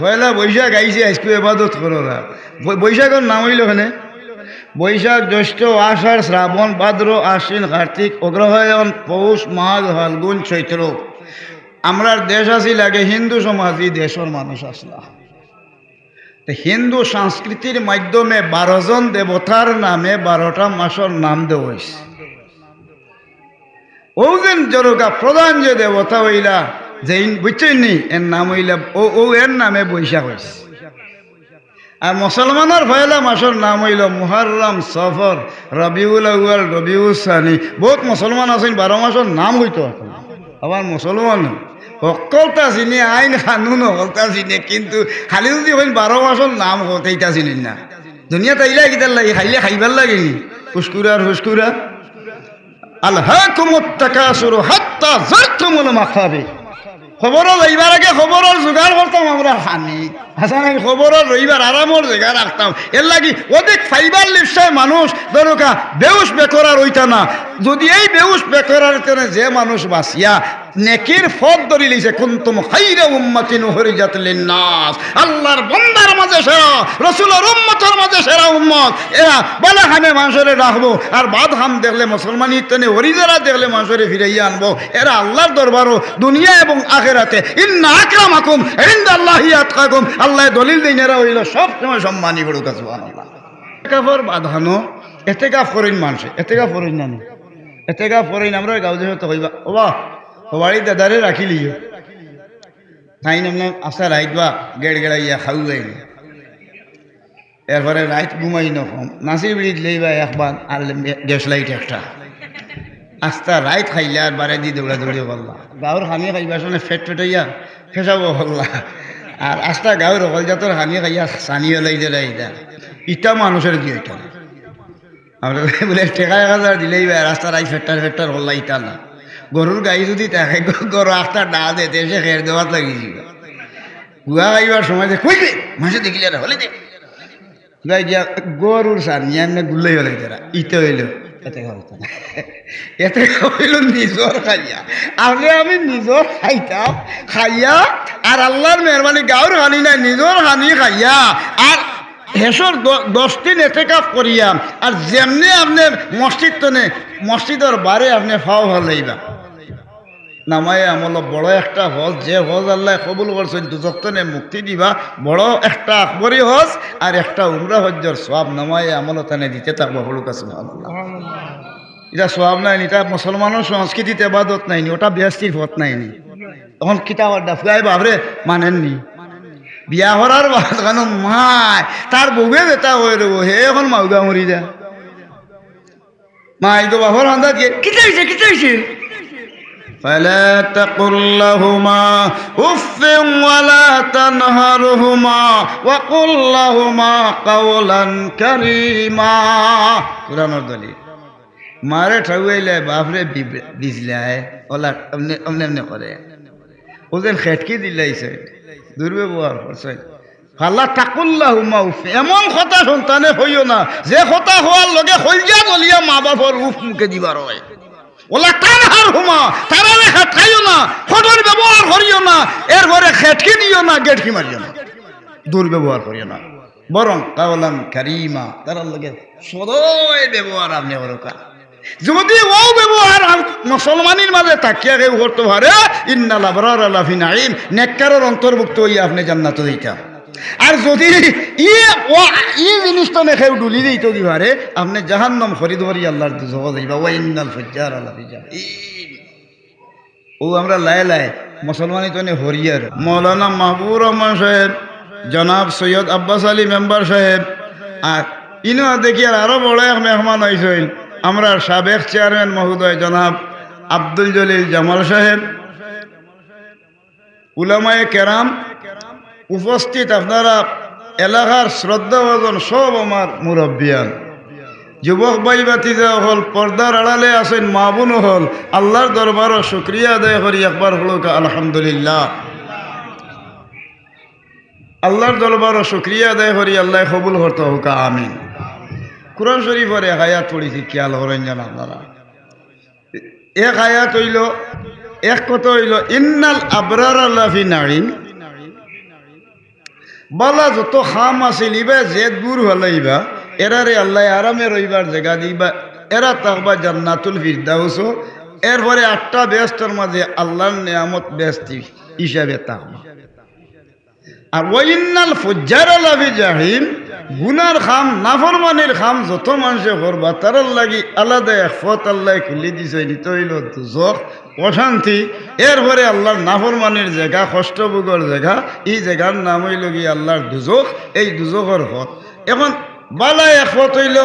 পয়লা বৈশাখ আইসে আজকে এবাদত করো না। বৈশাখের নাম হইল ওখানে বৈশাখ, জ্যৈষ্ঠ, আষাঢ়, শ্রাবণ, ভাদ্র, আশ্বিন, কার্তিক, অগ্রহায়ণ, পৌষ, মাঘ, ফাল্গুন, চৈত্র। আমরার দেশ আসি লাগে হিন্দু সমাজ, এই দেশের মানুষ আসলা। হিন্দু সংস্কৃতির মাধ্যমে 12 জন দেবতার নামে 12টা মাসের নাম দেওয়া হয়েছে। ওজন জরুকা প্রধান যে দেবতা হইলা যে বুঝছেন নি, এর নাম হইলা এর নামে বৈশাখ হয়েছে। আর মুসলমানের পয়লা মাসের নাম হইল মুহররম, সফর, রবিউল আউয়াল, রবিউল সানি। বহুত মুসলমান আছেন 12 মাসের নাম হইতো। আবার মুসলমান সকলটা চিনি, আইন কানুন সকলটা চিনে, কিন্তু খালি যদি হইন 12 মাসের নাম হতে এইটা চিনেন না। দুনিয়া তাইলে কিতার লাগে, খাইলে খাইবার লাগে হুস্কুরার হুস্কুরা। আলহাকুমুত তাকাসুরু হাত্তা যারতুমুল মাকাবির। খবরও লইবার আগে খবরের জোগাড় করতাম আমরা খানি হাসান, খবরের রইবার আরামর জায়গা রাখতাম। এর লাগি অধিক ফাইবার লিপসায় মানুষ দরকা বেউস বেকরার হইতা না। যদি এই বেউস বেকরার যে মানুষ বাঁচিয়া নেকির ফদ ধরি লিছে, কুনতুম খাইরা উম্মাতিন উখরিজাত লিন্নাস, আল্লাহর বান্দার মাঝে সেরা, রাসূলের উম্মতের মাঝে সেরা উম্মত। এরা বালা খানে মানুষরে রাখবো, আর বাদ হাম দেখলে মুসলমানি তনে হরিজারা দেখলে মানুষরে ফিরাইয়া আনবো। এরা আল্লাহর দরবারও দুনিয়া এবং আখিরাতে ইন্না আকরামাকুম ইনদাল্লাহি আতকাকুম, আল্লাহ দলিল দেন এরা হইল সব সময় সম্মানী বড়ুকা। সুবহানাল্লাহ। এতেকাফর বাধানো, এতেকাফ করেন মানুষে, এতেকাফ করেন না, এতেকাফ করেন আমরা গাঁও দেশে তো হইবা ওবা বাড়ি দাদারে রাখি লিও তাই নামলাম আশা রাইত বা গেড় গেড়াইয়া খাওয়াই, এরপরে রাইত ঘুমাই নকম নাচি বিড়িত লইবা একবার, আর গ্যাস লাইট একটা আস্তা রাইত খাইলে আর বারে দি দৌড়া দৌড়ি করলা। গাঁর হানি খাইবার সঙ্গে ফেট ফেটাইয়া ফেসাব করলা, আর আস্তা গাঁর হল জাতর হানি খাইয়া সানিও লাই দিলাই ইটা মানুষের কি ওইটা আমরা বলে টেকা 1000 দিলেই রাস্তা রাই ফেট্টার ফেট্টার হল্লা ইটা না। গরুর গাই যদি তাকে গরু আস্তা ডা দেতে সে খের দেওয়ার লাগিয়েছিল। গুয়া খাইবার সময় যে কই মাসে দেখিলে হলে দে গাই গিয়া গরুর সার নিয়ে গুল্লাই হলে তারা ইতে হইল। এতে হইল নিজর খাইয়া, আগে আমি নিজর খাইতাম খাইয়া, আর আল্লাহর মেহরবানি গাঁর হানি নাই নিজর হানি খাইয়া, আর হেসর 10 দিন এতেকাফ করিয়া, আর যেমনি আপনি মসজিদ তনে মসজিদের বারে আপনি ফাও হলাইবা নামায় আমল বড় একটা হজ, যে হজ আল্লাহ কবুল করছেন দুজক তনে মুক্তি দিবা, বড় একটা আকবরী হজ, আর একটা উমরা হজ্জর সওয়াব নামায় আমল তানে দিতে থাকবো। হলুকা সুবহানাল্লাহ। এটা সওয়াব নাই, এটা মুসলমানের সংস্কৃতিতে ইবাদত নাইনি, ওটা বেহেশতির পথ নাইনি। তখন কিতাব ডাফাই বাবরে মানেননি। বিয়া হরার বাগানো মায় তার বউয়ে যেটা হয়ে রব হে এখন মাউগা মরি যা মা এই তো বাবর আন্দা দিয়ে কিতাইছে কিতাইছে। فلا تقل لهما اف ولا تنهرهما وقل لهما قولا كريما। কুরআনের দলিল মারে ঠাউইলে বাপরে বিজলায় ওলা এমনি এমনি করে ওদের খেটকি দিলাইছে, দুর্ব্যবহার করছে। আল্লাহ তাকুল্লাহুমা উফ, এমন কথা সন্তানে হইও না যে কথা হওয়ার লগে হইয়া বলিয়া মা বাপর উফ মুখে দিবার হয়। ওলা তানহার হুমা, তারা রেখা খাইও না, ফটোর ব্যবহার করিও না, এরপরে খেটকি দিও না, গেটকি মারিও না, দুর্ব্যবহার করিও না, বরং কাওলান কারিমা, তার লগে সদয় ব্যবহার আপনি করোকা। যদি ও ব্যবহার মুসলমানের মাঝে তাকিয়া কেউ করতে পারে, ইন্নাল আবরার লাফি নাঈম, নেককারের অন্তর্ভুক্ত হইয়া আপনি জান্নাতে যাইতা। আর যদি ই জিনিসটা নেখেও ডুলি দিতে দি পারে, আপনি জাহান্নাম খরিদ করি আল্লাহর দুজক যাইবা। ওয়া ইন্নাল ফুজ্জার লাফি জাহিম। ও আমরা লাই লাই মুসলমানি তো হরিয়ার মৌলানা মাহবুবুর রহমান সাহেব, জনাব সৈয়দ আব্বাস আলী মেম্বার সাহেব, আর ইনো দেখি আর আরো বড় এক মেহমান হয়েছেন আমরা সাবেক চেয়ারম্যান মহোদয় জনাব আব্দুল জলিল জামাল সাহেব, উলামায়ে কেরাম উপস্থিত, আপনারা এলাকার শ্রদ্ধাভাজন সব আমার মুরব্বিয়ান, যুবক ভাই বাতিজা হল, পর্দার আড়ালে আছেন মা বোন হল, আল্লাহর দরবারও শুকরিয়া আদায় করি একবার হলো আলহামদুলিল্লাহ। আল্লাহর দরবারও শুকরিয়া আদায় করি, আল্লাহ কবুল করতে হোক আমিন। কুরআন শরীফের এক আয়াত পড়েছি, খেয়াল করেন জান আপনারা। এক আয়াত হইল, এক কথা হইল ইন্নাল আবরার লাফি নাঈম বালা যত খাম আছিল ইবা যে দূর হলাইবা এরারে আল্লাহ আরামে রইবার জায়গা দিবা এরা তাকবা জান্নাতুল ফিরদাউস এরপরে 8টা বেহেশতের মাঝে আল্লাহর নিয়ামত বেহেশতি হিসাবে তাকবা আর ওয়াইন্নাল ফুজ্জারা লাফি জাহিম গুনার খাম নাফরমানির খাম যত মানুষে করবা তার লাগি আলাদা এক পথ আল্লাহ খুলি দিছে নিতে হইল দুজখ অশান্তি এরপরে আল্লাহর নাফরমানির জায়গা কষ্টভোগের জায়গা এই জায়গার নাম হইল গিয়ে আল্লাহর দুজখ এই দুজখের পথ এখন বালা এক পথ হইল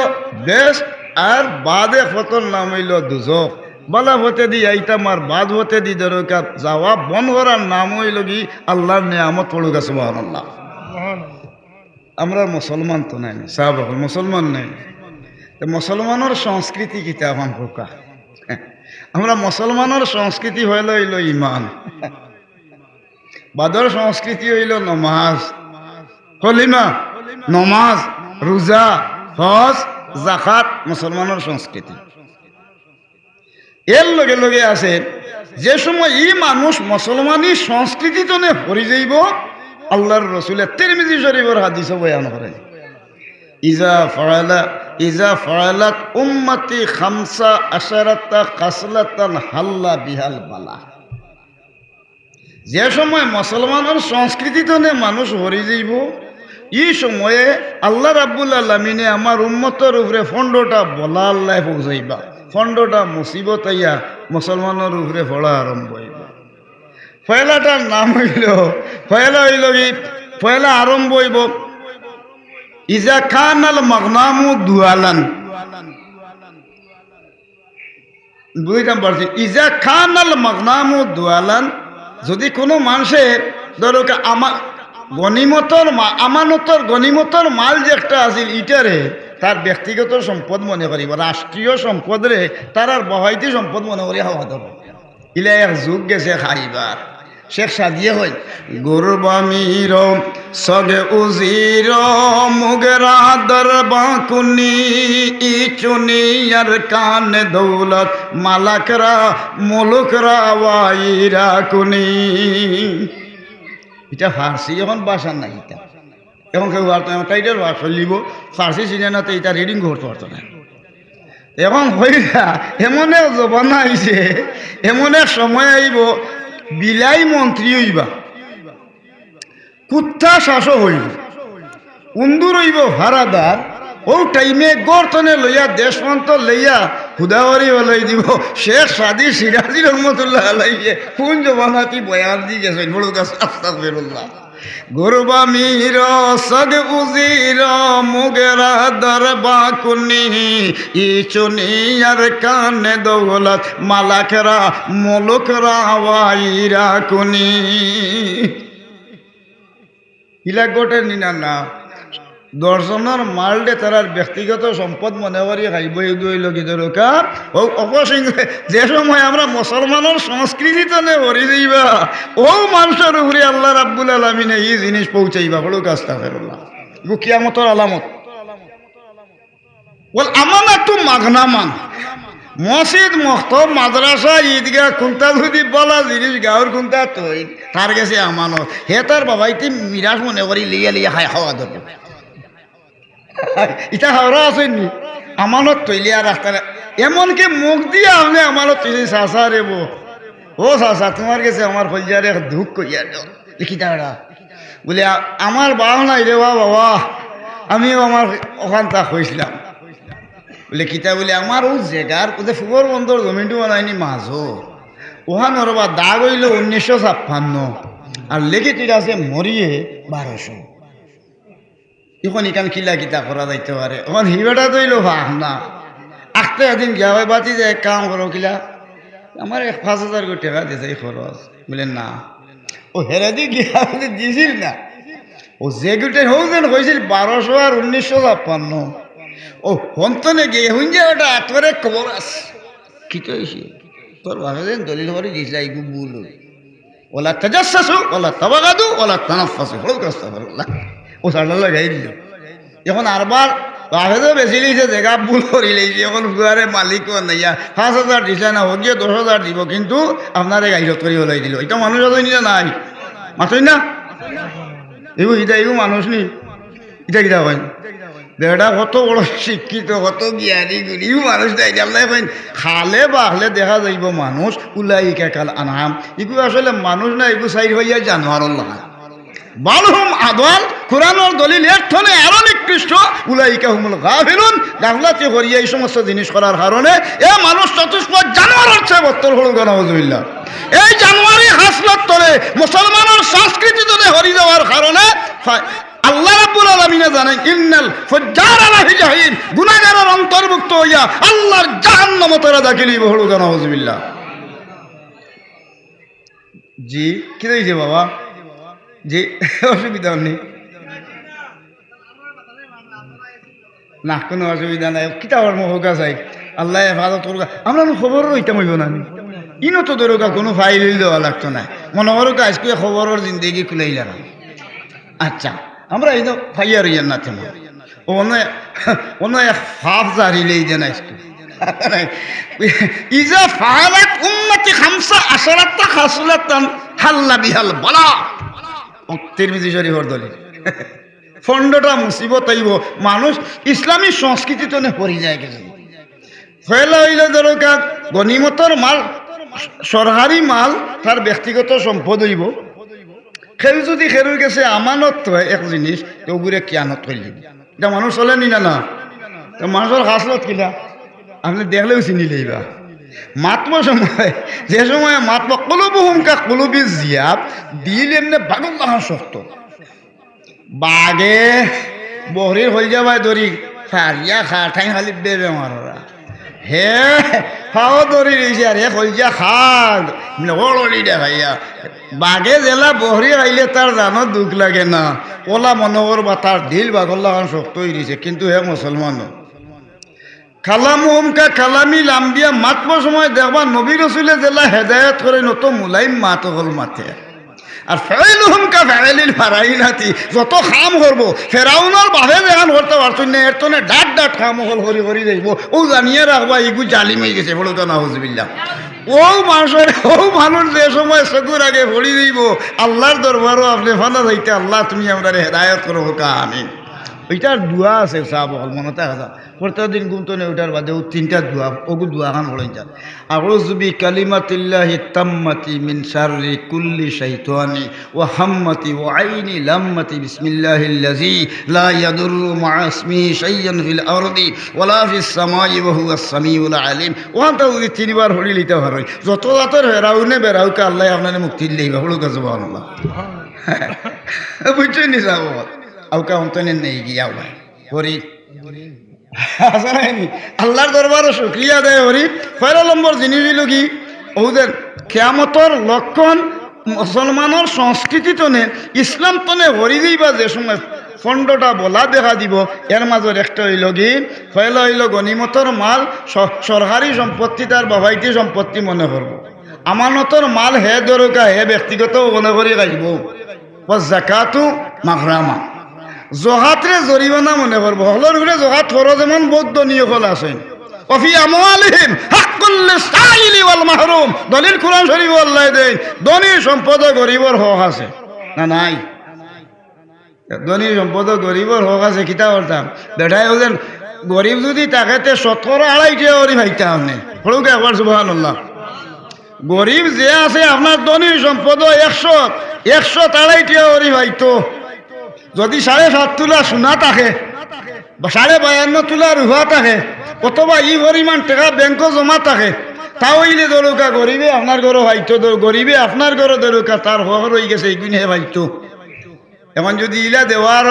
বেশ আর বাদ এক পথর নাম হইল দুজখ বালা হতে দি আইতাম আর বাদ হতে দি দরকার যাওয়া বন করার নাম হইল কি আল্লাহর নিয়ামত পড়ুক সুবহানাল্লাহ। আমরা মুসলমান তো নাই সাহাব মুসলমান নাই মুসলমানের সংস্কৃতি কিতা এখন হোকা আমরা মুসলমানের সংস্কৃতি হইল ইমান বাদর সংস্কৃতি হইল নমাজ কলিমা নমাজ রোজা হজ জাকাত মুসলমানের সংস্কৃতি এর লগে লগে আছে যে সময় এই মানুষ মুসলমানি সংস্কৃতি তো নে পড়ি যাইব আল্লাহর রসুলের তিরমিজি শরীফের হাদিসে বয়ান করেন ইজা ফাআলাত উম্মতি খামসা আশারাতা খাসলাতান হাল্লা বিহাল বালা যে সময় মুসলমানের সংস্কৃতি তো নে মানুষ হরি যাইব এই সময়ে আল্লাহ রাব্বুল আলামিনে আমার উম্মতের উপরে 15টা বলা আল্লাহ পৌঁছাইবা 15টা মুসিবত আইয়া মুসলমানের উপরে পড়া আরম্ভ হইব পয়লাটার নাম হইল পয়লা আরম্ভ হইব ইজা খানাল মাগনামু দুয়ালান বুঝতাম পারছি ইজা খানাল মাগনামু দুয়ালান যদি কোনো মানুষের ধরো আমার গনিমতর মাল যে একটা আছিল ইটারে তার ব্যক্তিগত সম্পদ মনে করিব রাষ্ট্রীয় সম্পদ রে তার আর বহাইতে সম্পদ মনে করি হওয়া দেব ইলা এক যুগ গেছে খাইবার শেখ সাদিয়ে হয় গুরবামির সগে উজির মুগরা দরবাকুনি ইচুনিয়ার কান দৌলত মালাকরা মুলুকরা ওয়াইরা কুনি এটা ফার্সি এখন বাসা নাই এটা এখন কেউ টাইটেল ভাষা লিব ফার্সি সিনেমাতে এটা রিডিং করতে পারতো না এখন হইলা এমন এক জমানা আইছে এমন এক সময় আইব বিলাই মন্ত্রী হইবা কুত্তা শাসক হইব উন্দুর হইব ভাড়াদার ও টাইমে গর্তনে লইয়া দেশমন্ত লইয়া হুদাওয়ারি বলাই দিব শেখ সাদি সিরাজি রহমতুল্লাহ আলাইহি কোন জমানাতি বয়ান দি গেছেন বড় গাছ আস্তাগফিরুল্লাহ গুরবামির সগ উজির মুগেরা দরবা কুনি ইচুনিয়ার কানে দৌলত মালাকরা মুলুকরা ওয়াইরা কুনি ইলা গোটে নিনা না দর্শনের মালডে তার ব্যক্তিগত সম্পদ মনে করি খাইব হইল কি দরকার ও অপসিং যে সময় আমরা মুসলমানের সংস্কৃতি তো নে ভরি যাইবা ও মানুষের উপরে আল্লাহ রাব্বুল আলামিনে এই জিনিস পৌঁছাইবা বড় কাজটা ফেরল্লাহ এগো কিয়ামতের আলামত ওয়াল আমানাতু মাগনামান মসজিদ মক্তব মাদ্রাসা ঈদগাহ কোনটা যদি বলা জিনিস গাঁর কোনটা তৈ তার কাছে আমানত হে তার বাবাইতে মিরাজ মনে করি লিয়া লিয়া খাওয়া ধরব এটা হাওড়া আসেননি আমানত তৈলিয়া রাস্তা এমনকি মুখ দিয়ে আপনি আমানত তৈরি চাষা রেব ও চাষা তোমার কাছে আমার ফলজারে দুঃখ কইয়া লিখি দাঁড়া বলে আমার বাবা নাই রে বাবা আমিও আমার ওখানটা হয়েছিলাম বলে কিতা বলে আমার ও জেগার কোথায় ফুবর বন্দর জমিনটো বানায়নি মাঝো ওখান রবা দাগ হইল 1956 আর লেখি তুই আছে মরিয়ে 1200 এখন এখান কিলা কিতা করা যাইতে পারে এখন হিবেটা তৈল ভাগ না আঁকতে এদিন গিয়া হয় বাতি যে কাম করো কিলা আমার 5,000 কোটি টাকা দিয়েছে এই খরচ বলে না ও হেরাদি গিয়া বলে দিছিল না ও যে গোটে হৌছেন হয়েছিল 1200 আর 1956 ও হন্তনে গিয়ে হুন যে ওটা আতরে খবর আছে কি তো হয়েছে তোর ভাবে দলিল করে দিয়েছিল এই গুল ওলা তাজাসসু ওলা তাবাগাদু ওলা তানাফাসু হল কাস্তা আল্লাহ ও সাড়া লাগাই দিল এখন আরবার বাপেও বেশি লিখছে জায়গা ভুল করি লিখছে এখন ফুয়ারে মালিকও নাইয়া 5,000 দিছে না হোক গিয়ে 10,000 দিব কিন্তু আপনারে গাইরত করে ওলাই দিল এটা মানুষ আছে নিলে নাই মাতই না এগু ইটা এগু মানুষ নি ইটা কিটা কইন দেহটা কত বড় শিক্ষিত কত জ্ঞানী গুণী মানুষ দেয় আপনার কইন খালে বাহলে দেখা যাইব মানুষ উলাইকা কাল আনআম ইগু আসলে মানুষ না এগু সাইড হইয়া জানোয়ারের লাগা বালহুম আদওয়াল কুরআনের দলিল এর থনে আরো নিকৃষ্ট উলাইকা হুমুল গাফিলুন গাফলাতি করিয়া এই সমস্ত জিনিস করার কারণে এ মানুষ চতুষ্প জানোয়ারের চেয়ে বত্তর হল নাউযুবিল্লাহ এই জানোয়ারি হাসলত তরে মুসলমানের সংস্কৃতি তরে হরি যাওয়ার কারণে আল্লাহ রাব্বুল আলামিন জানেন ইন্নাল ফুজ্জারা লাফি জাহিম গুনাহগারের অন্তর্ভুক্ত হইয়া আল্লাহর জাহান্নামে তারা দাখিল হল নাউযুবিল্লাহ জি কি হইছে বাবা জি অসুবিধা নেই না কোনো অসুবিধা নাই কিতাবের মহকা চাই আল্লাহ হেফাজত করুক আমরা খবরও হইতাম হইব না ইনো তো দরকা কোনো ফাইল দেওয়া লাগতো না মনে করো আজকে খবরের জিন্দগি খুলাই লাগা আচ্ছা আমরা এই তো ফাইয়ার ইয়ার না তেমন অনেক হাফ জারিলেই দেন আজকে ইজা ফালাত উম্মতি খামসা আশরাতা খাসলাতান হাল্লা বিহাল বালা তিরমিজি শরীফের দলিল ফন্ডটা মুসিবত আইব মানুষ ইসলামী সংস্কৃতি তো পড়ি যায় গেছে ফেলা হইলে দরকার গনিমতর মাল সরকারি মাল তার ব্যক্তিগত সম্পদ হইব খেল যদি খেলুর গেছে আমানত হয় এক জিনিস ওগুলো কিয়ানত করলি এটা মানুষ চলে নি না তো মানুষের হাসলত কিনা আপনি দেখলেও চিনি লইবা মাতব সময় যে সময় মাতব কলবু হুমকা কলবি জিয়াব দিল এমনি বাগল লাগান শক্ত বাগে বহরির হয়ে যাবাই দরি ফারিয়া খা ঠাই খালি দেবে মারা হে খাও দরি রয়েছে আর হে হইয়া খাদ ওড়ি দে ভাইয়া বাগে জেলা বহরি আইলে তার জানো দুঃখ লাগে না ওলা মনোহর বা তার দিল বাগল লাগান শক্ত হয়ে দিছে কিন্তু হে মুসলমানও খালামুমকা খালামি লাম্বিয়া মাতব সময় দেখবা নবী রসুলে জেলা হেদায়ত করে নত মুলাইম মাত হল মাথে আর ফেরাইলুমকা ফেরাইলিল ফারাইলাতি যত খাম করবো ফেরাউনের বাহে যেখান করতে পারতো না এর তো ডাট ডাট খাম হল হরি হরি যাইব ও জানিয়ে রাখবা ইগু জালিম হয়ে গেছে বলো তো নাউজুবিল্লাহ ও মানুষ যে সময় চকুর আগে ভরি দিব আল্লাহর দরবারও আপনি ফানা যাইতে আল্লাহ তুমি আমরা হেদায়ত করো হোকা আমিন ওইটার দোয়া আছে সাহাব হল মনতে আসা প্রত্যেকদিন গুমতো নেই ওইটার বাদে ও তিনটা দোয়া ওগু দোয়া খান হলেন যান আউযু বিকালিমাতিল্লাহি তাম্মাতি মিন শাররি কুল্লি শাইতানি ওয়া হাম্মাতি ওয়া আইনি লাম্মাতি বিসমিল্লাহিল্লাযী লা ইয়াদুররু মা'a ইসমিহি শাই'আন ফিল আরদি ওয়ালা ফিস সামাই ওয়া হুয়াস সামিউল আলিম ওয়ান্তা যদি তিনবার হলি লিতে পারই যত জাতর হেরাউনে বেরাউকে আল্লাহ আপনারে মুক্তি দিলেই হলুক সুবহানাল্লাহ বুঝছেন নি সাহেব আউকা অন্তনে নেই গিয়া ভাই হরি আসা নাইনি আল্লাহর দরবারে শুকরিয়া দেয় হরি পয়লা নম্বর জিনিস হইল কি ওদের কিয়ামতর লক্ষণ মুসলমানের সংস্কৃতি তনে ইসলাম তনে হরি দিবা যে সময় ফন্ডটা বলা দেখা দিব এর মাজর একটা হইল কি পয়লা হইল গনিমতর মাল সরকারি সম্পত্তি তার বাবাইতি সম্পত্তি মনে করব আমানতর মাল হে দরকা হে ব্যক্তিগত মনে করি গাইব ও জাকাতু মাগরামা জহাতরে জরিমানা মনে করবো হলর ঘুরে জহাত ফরজ যেমন বৌদ্ধ নিয়কল আছেন অফি আমওয়ালিহিম হাক্কুল লিসাইলি ওয়াল মাহরুম দলিল কোরআন শরীফ আল্লাহ দেন ধনী সম্পদ গরিবর হক আছে না নাই ধনী সম্পদ গরিবর হক আছে কিতা করতাম বেটাই হলেন গরিব যদি তাকে 17-2.5 ওরি ভাইতা আপনি হলুকে একবার সুবহানাল্লাহ গরিব যে আছে আপনার ধনী সম্পদ 100-2.5 ওরি ভাইতো যদি 7.5 তোলা সোনা থাকে 52.5 তোলা রুহা থাকে অথবা ই পরিমাণ টাকা ব্যাংক জমা থাকে তাহলে দরকা গরিবে আপনার ঘরও ভাইতো গরিবে আপনার ঘরও দরকা তার হক রয়ে গেছে এইগুলো ভাইতো এখন যদি ইলা দেওয়ার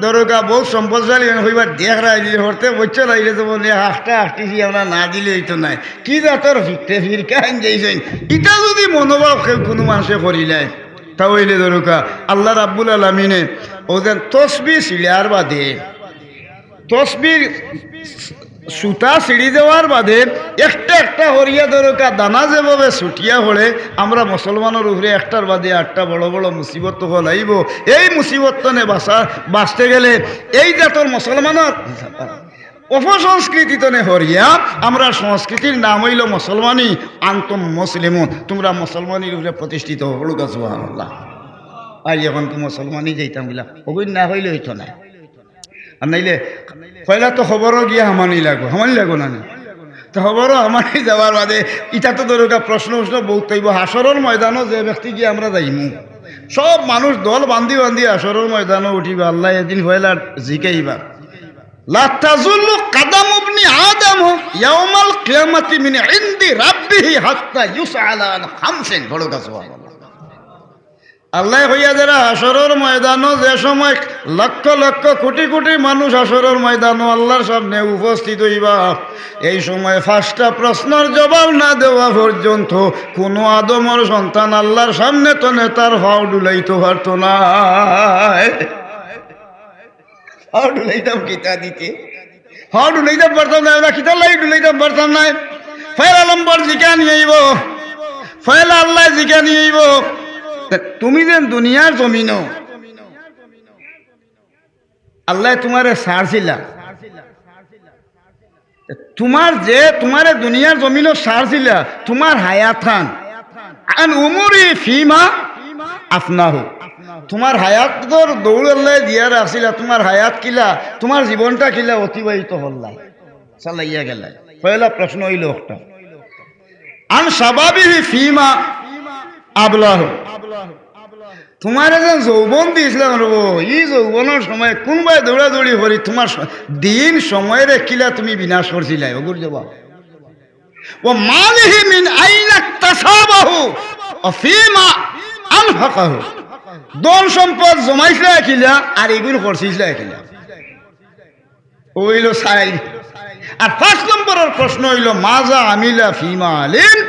দরকা বহু সম্পদশালী হইবার দেখ রাইলে হরতে বছর আইলে তো বলে হাঁকটি আমরা না দিলে হইতো নাই কি জাতর ফিরতে ফিরকান যাইছেন এটা যদি মনোভাব কোনো মানুষে করিলে তাহলে দরকা আল্লাহ রাব্বুল আলামিনে ওদের তসবি সিঁড়ার বাদে তসবির সুতা সিঁড়ি দেওয়ার বাদে একটা একটা হরিয়া দরকা দানা যেভাবে ছুটিয়া হলে আমরা মুসলমানের উপরে একটার বাদে 8টা বড় বড় মুসিবত হল আইব এই মুসিবত বাঁচতে গেলে এই জাতর মুসলমানের অপসংস্কৃতি তনে হরিয়া আমরা সংস্কৃতির নাম হইল মুসলমানি আন্তম মুসলিমুন তোমরা মুসলমানির উপরে প্রতিষ্ঠিত হল সুবহানাল্লাহ আর এখন তো মুসলমানই যাইতাম গিলা ওগুন না হইলে হইতো না আর নাইলে পয়লা তো খবরও গিয়া হামানি লাগো না তো খবরও হামানি যাওয়ার বাদে ইটা তো দরকার প্রশ্ন বহুত তৈব হাসরের ময়দানও যে ব্যক্তি গিয়ে আমরা যাইমু সব মানুষ দল বান্ধি হাসরের ময়দানও উঠিবা আল্লাহ এদিন পয়লা জিকাইবা লা তাজুল্লু কাদাম ইবনি আদম ইয়াউমাল কিয়ামাতি মিন ইনদি রাব্বিহি হাত্তা ইউসআলা আন খামসিন বড় কাছে আল্লাহ হইয়া যারা হাসরের ময়দানও যে সময় লক্ষ লক্ষ কোটি কোটি মানুষ হাসরের ময়দানও আল্লাহর সামনে উপস্থিত হইবা এই সময় 5টা প্রশ্নের জবাব না দেওয়া পর্যন্ত কোনো আদমের সন্তান আল্লাহর সামনে তো নেতার ভাও ডুলাইতে পারত না ভাও ডুলাইতাম কিতা দিতে ভাও ডুলাইতাম পারতাম না কিতা লাই ডুলাইতাম পারতাম না ফয়লা নম্বর জিকা নিয়ে আইব ফয়লা আল্লাহ জিকা নিয়ে আইব তুমি যেন দুনিয়ার জমিন আল্লাহ তোমারে সারছিলা তোমারে দুনিয়ার জমিন সারছিলা তোমার হায়াতান আন উমরি ফিমা আফনাহু তোমার হায়াতর দৌড় আল্লাহ দিয়া রাখছিলা তোমার হায়াত কিলা তোমার জীবনটা কিলা অতিবাহিত হল্লাই চালাইয়া গেলাই পয়লা প্রশ্ন হইল একটা আন শাবাবিহি ফিমা আবলাহু তোমার যেন যৌবন দিয়েছিলাম রব এই যৌবনের সময় কোনবাই দৌড়াদৌড়ি করি তোমার দিন সময়ের কিলা তুমি বিনাশ করছিলে ওগুর জবাব ও মালিহি মিন আইনা তাসাবাহু ও ফিমা আনফাকাহু দল সম্পদ জমাইছিল কিলা আর এগুলো করছিল কিলা ওইলো সাই আর 5 নম্বরের প্রশ্ন হইল মাজা আমিলা ফিমা আলিন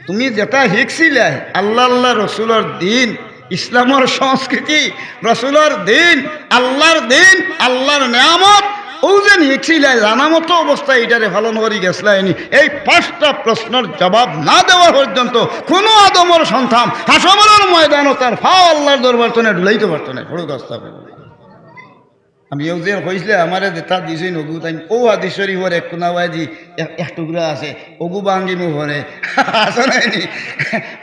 তুমি যেটা শিখছিলে আল্লাহ রসুলের দিন ইসলামের সংস্কৃতি রসুলের দিন আল্লাহর নিয়ামত ও যেন শিখছিলে জানা মতো অবস্থায় এটারে পালন করি গেছিলাইনি এই 5টা প্রশ্নের জবাব না দেওয়া পর্যন্ত কোনো আদমের সন্তান হাসরের ময়দানও তার ফাও আল্লাহর দরবার তো ঢুলাইতে পারতো না বড় কষ্ট আমি যে কইসলে আমারে যেটা দিছি নগু তাই ও হাদিস শরীফের এক কোনাওয়াই দি এক টুকরা আছে ওগু ভাঙ্গি মু ভরে আসে নাইনি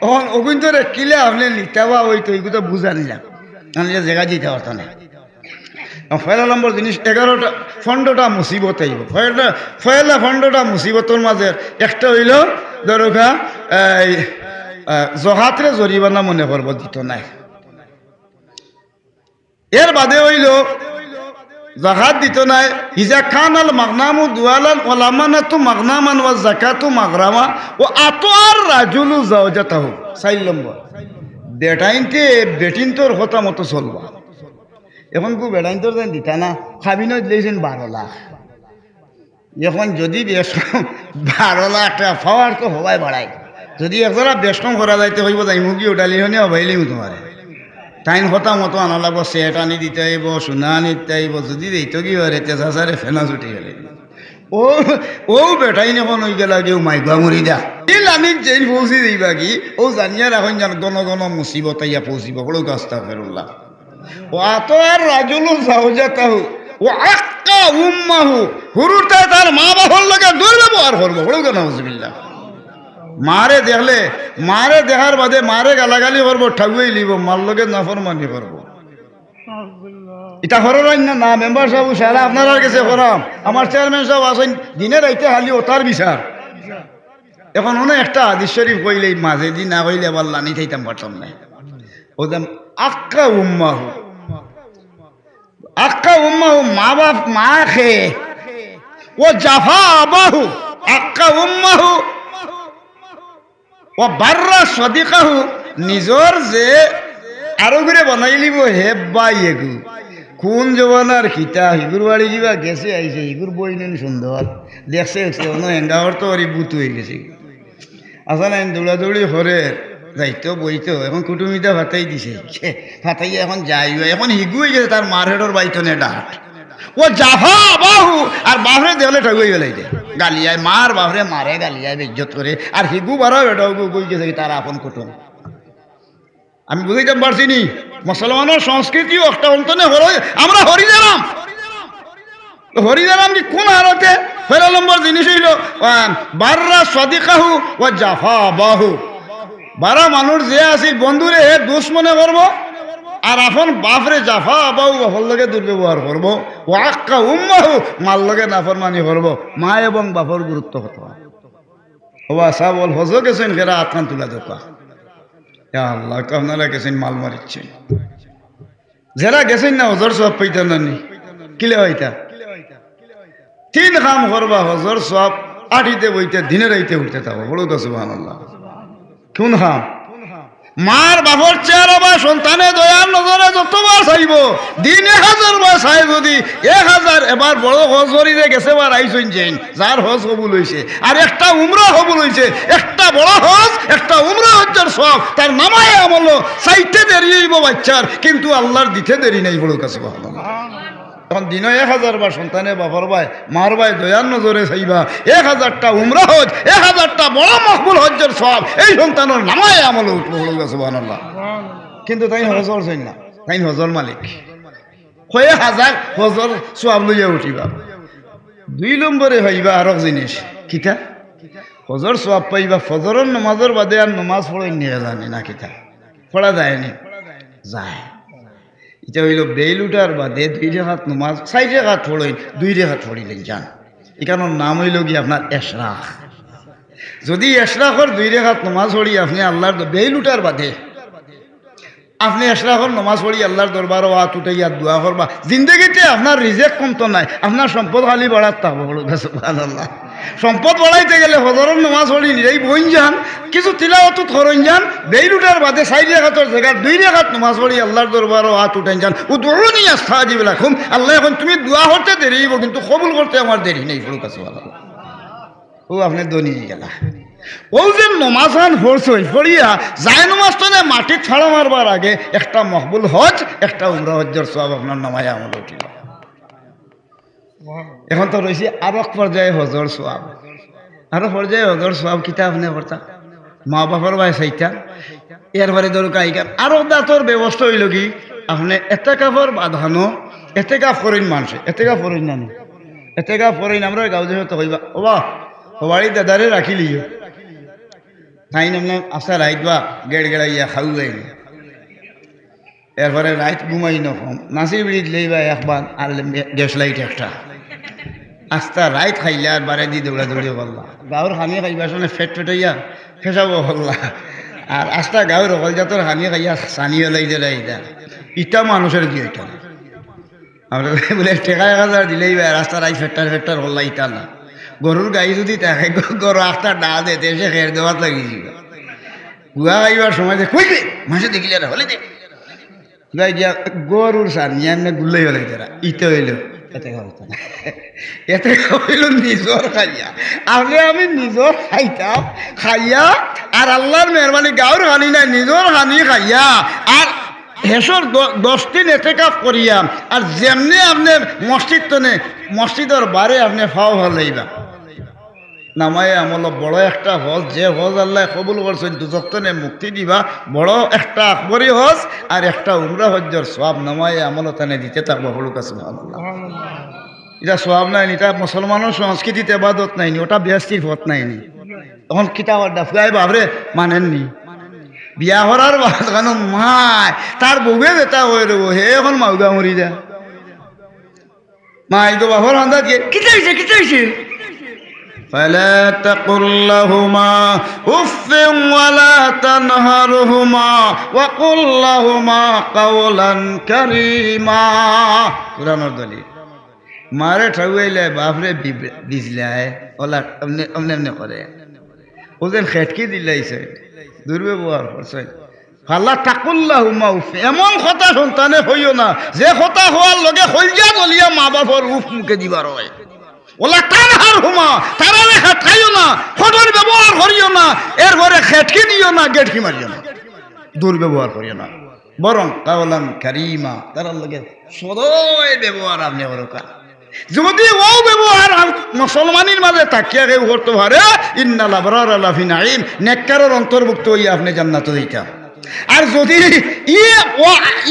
ওখান ওগুন তো কিলে আপনি লিটাবা ওই তো এগুলো বুঝা নিলাম আমি জায়গা দিতে পারতো না পয়লা নম্বর জিনিস 15টা মুসিবত আইব পয়লা 15টা মুসিবতের মাঝে একটা হইল ধরোকা জহাতরে জরিমানা মনে করব দিত নাই এর বাদে হইল জাকাত দিত নাই ইজা খানাল মাগনামু দুয়ালান ওলামানাতু মাগনামান ওয়া যাকাতু মাগরামা ও আতআর রাজুলু যাওজাতাহু 4 নম্বর বেটাইনতে বেটিন তোর কথা মতো চলবা এখন কো বেটাইন তোর দেন দিতা না খাবিনো দিলেছেন 12 লাখ এখন যদি বেশকম 12 লাখ টাকা পাওয়ার তো হবাই বাড়াই যদি একজোড়া বেশকম করা যাইতে হইব যাই মুগি উঠালি হনে হবাইলিও তোমারে টাইম কথা মতো আনা লাগবো সেট আনি দিতে আইব সোনা আনি দিতে আইব যদি দিত কি হয় তেজাচারে ফেনা ছুটি গেলে ও বেটাই এখন হয়ে গেল কেউ মাইগুয়া মরি দা এই লানিক জেল পৌঁছি দিবা কি ও জানিয়া রাখুন জান গণ মুসিবত ইয়া পৌঁছিব বড় গাছটা ফেরুল্লাহ ও আত আর রাজুলু যাওজাতাহু ও আক্কা উম্মাহু হুরুটা তার মা বাবার লগে দুর্ব্যবহার করবো বড় গান নাউজুবিল্লাহ মারে দেখলে মারে দেখার বাদে মারে গালাগালি করবো ঠাগুই লিব মার লগে নাফরমানি করবো এটা হরার না মেম্বার সাহেব সারা আপনার কাছে করাম আমার চেয়ারম্যান সাহেব আসেন দিনে রাইতে হালি ওটার বিচার এখন অনেক একটা হাদিস শরীফ কইলে মাঝে দিন না কইলে আবার লানি খাইতাম পারতাম না ওদাম আক্কা উম্মাহু মা বাপ মা খে ও জাফা আবাহু আক্কা উম্মাহু ও বাররা সদিকাহু নিজর যে আরো করে বানাই লিব হেব্বা এগু কোন জবানার খিতা হিগুর বাড়ি যা গেছে আইছে হিগুর বই নেন সুন্দর দেখছে অন্য হেঙ্গাওয়ার তো ওরই বুত হয়ে গেছে আসা নাই দৌড়াদৌড়ি করে যাইতো বইতো এখন কুটুমিটা ভাতাই দিছে ভাতাই এখন যাইও এখন হিগু হয়ে গেছে তার মার হেডর বাইতো নে ডাট ও জাফা বাহু আর বাহরে দেখলে ঠগুই গেলাই যে গালিয়ায় মার বাহরে মারে গালিয়ায় বেজ্জত করে আর হিগু বাড়াও এটা বই গেছে তার আপন কুটুম আমি বুঝাইতে পারছি নি মুসলমানের সংস্কৃতিও একটা অন্তনে আমরা হরিদারাম কি কোন হারতে ফেরা নম্বর জিনিস হইল বাররা সদিকাহু ও জাফা বাহু বারা মানুষ যে আসিল বন্ধুরে হে দুশ্মনে করবো আর আপন বাপরে জাফা আবাউ বাপর লগে দুর্ব্যবহার করবো, ওয়াক্কা উম্মাহু মার লগে নাফরমানি করবো, মা এবং বাপর গুরুত্ব কত। ওবা সাহ বল হজ গেছেন খেরা আত্মান তুলা দোকা আল্লাহ আপনারা গেছেন মাল মারিচ্ছেন, যারা গেছেন না হজর সব পাইতেন না নি কিলে হইতা তিন কাম করবা হজর সব আঠিতে বইতে দিনে রাইতে উঠতে থাকো বড় তো সুবহানাল্লাহ। কোন কাম? মার বাপর চেহারা বা সন্তানে দয়ার নজরে যতবার চাইব দিন 1000 বার চাই, যদি 1000 এবার বড় হজ করিতে গেছে বার আইসইন যেন যার হজ কবুল হইছে, আর একটা উমরা কবুল হইছে, একটা বড় হজ একটা উমরা হজ্জের সব তার নামায় আমল চাইতে দেরি হইব বাচ্চার, কিন্তু আল্লাহর দিতে দেরি নাই বড় কাছে সুবহানাল্লাহ। তখন দিন 1000 বার সন্তানে বাপর ভাই মার ভাই দয়ার নজরে চাইবা 1000টা উমরা হজ 1000টা বড় মকবুল হজ্জের সব এই সন্তানের নামায় আমল উঠলো বড় কাছে সুবহানাল্লাহ। কিন্তু তাই হজর চাই না, তাই হজর মালিক 1000 হজর সব লইয়া উঠিবা। 2 নম্বরে হইবা আর এক জিনিস কিতা হজর সব পাইবা ফজরের নামাজের বাদে আর নামাজ পড়াই নিয়ে জানি না কিতা পড়া যায়নি যায়। এটা হইল বেল উঠার বাদে 2 রাকাত নামাজ 4 রাকাত পড়েন 2 রাকাত পড়িলেন যান, এখানোর নাম হইল কি আপনার এশরাক। যদি এশরাকর 2 রাকাত নামাজ পড়ি আপনি আল্লাহর বেল উঠার বাদে আপনি এশরাকর নামাজ পড়ি আল্লাহর দরবারও হাত উঠাইয়া দোয়া করবা, জিন্দগিতে আপনার রিজেক কমতো নাই, আপনার সম্পদ খালি বাড়াতে থাকবো বড় কাছে সুবহানাল্লাহ। সম্পদ বাড়াইতে গেলে হজরের নামাজ পড়ি নিজেই বইন যান, কিছু তিলাওয়াত করইন যান, বেল উঠার বাদে 4 রাকাতের জায়গায় 2 রাকাত নামাজ পড়ি আল্লাহর দরবারও হাত উঠাইন যান, উদউনি আস্তাজিব লাকুম। আল্লাহ এখন তুমি দোয়া করতে দেরি হইব কিন্তু কবুল করতে আমার দেরি নেই বড় কাছে সুবহানাল্লাহ। ও আপনি দনি গেলা ও যে নমাজান ফোরছই ফরিয়া যায় নমাজ তো মাটিত ছাড়া মারবার আগে একটা মকবুল হজ একটা উমরা হজ্জের সওয়াব আপনার নামায় আমল উঠিল। এখন তো রয়েছে আরো এক পর্যায়ে হজর সওয়াব, আরো পর্যায়ে হজর সওয়াব কিতা আপনি করতা মা বাবার ভাই চাইতা এরবারে দরকার আইকার আরো দাঁতর ব্যবস্থা হইল কি আপনি এতেকাফর বাঁধানো এতেকাফ করেন মানুষে এতেকাফ করেন না এতেকাফ করেন আমরা গাঁও দেশে তো কইবা ওবা বাড়ি দাদারে রাখিলিও তাই নামলাম আসা রাইত বা গেড় গেড়াইয়া খাউ যাই এরপরে রাইত ঘুমাই নকম নাচি বিড়িত লইবা একবার আর গ্যাস লাইট একটা আস্তা রাইত খাইলে আর বারে দিয়ে দৌড়া দৌড়ি করলা গাঁর হানি খাইবার সঙ্গে ফেট ফেটাইয়া ফেসাবো করলা আর আস্তা গাঁর অকল জাতর হানি খাইয়া সানিও লাইতে লাইতা ইটা মানুষের কি এটা আমরা বলে টেকা 1000 দিলেই রাস্তা রাইত ফেট্টার ফেট্টার হল্লা ইটা না গরুর গাই যদি তাকে গরু আস্তা ডা দেতে সে খের দেওয়ার লাগিয়েছিল গুয়া গাইবার সময় যে কই মাসে দেখিলে হলে দে গাই গিয়া গরুর সার নিয়ে গুল্লাই হলে তারা ইতে হইল এতে হতো না এতে হইল নিজর খাইয়া আপনি আমি নিজর খাইতাম খাইয়া আর আল্লাহর মেহরবানি গাঁর হানি নাই নিজর হানি খাইয়া আর হেসর 10 দিন এতেকাফ করিয়া আর যেমনি আপনি মসজিদ তো নে মসজিদের বারে আপনি ফাও হলাইবা নামায় আমল বড় একটা হজ যে হজ আল্লাহ কবুল করছেন দুজক্তনে মুক্তি দিবা বড় একটা আকবরী হজ আর একটা উমরা হজ্জর সওয়াব নামায় আমল তানে দিতে থাকবো হলুক সুবহানাল্লাহ। এটা সওয়াব নাই এটা মুসলমানের সংস্কৃতিতে ইবাদত নাইনি ওটা ব্যস্তির পথ নাইনি তখন কিতাব ডাফাই বাবরে মানেননি বিয়া করার বাদ মায় তার বউয়ে যেটা হয়ে রব হে এখন মাউগা মরি যা মা এই তো বাপর আন্দাজ কিতা হয়েছে فلا تقل لهما اف ولا تنهرهما وقل لهما قولا كريما কুরআনের দলিল মারে ঠাউইলে বাপরে বিজলায় ওলা আমনে আমনে করে ওদের খেটকি দিলাইছে দুর্ব্যবহার করছে ফালা তাকুল্লাহুমা উফ এমন কথা সন্তানে হইও না যে কথা হওয়ার লগে হইজা বলিয়া মা বাপর উফ মুখে দিবার হয় ওলা তানহার হুমা তারা রেখা খাইও না ফটোর ব্যবহার করিও না এরপরে খেটকি দিও না গেটকি মারিও না দুর্ব্যবহার করিও না বরং কাওলান কারীমা তার লগে সদয় ব্যবহার আপনি করুকা যদি ও ব্যবহার মুসলমানের মাঝে তাকিয়া কেউ করতে পারে ইন্নাল আবরারা লাফি নাঈম নেককারের অন্তর্ভুক্ত হইয়া আপনি জান্নাতে যাইতা আর যদি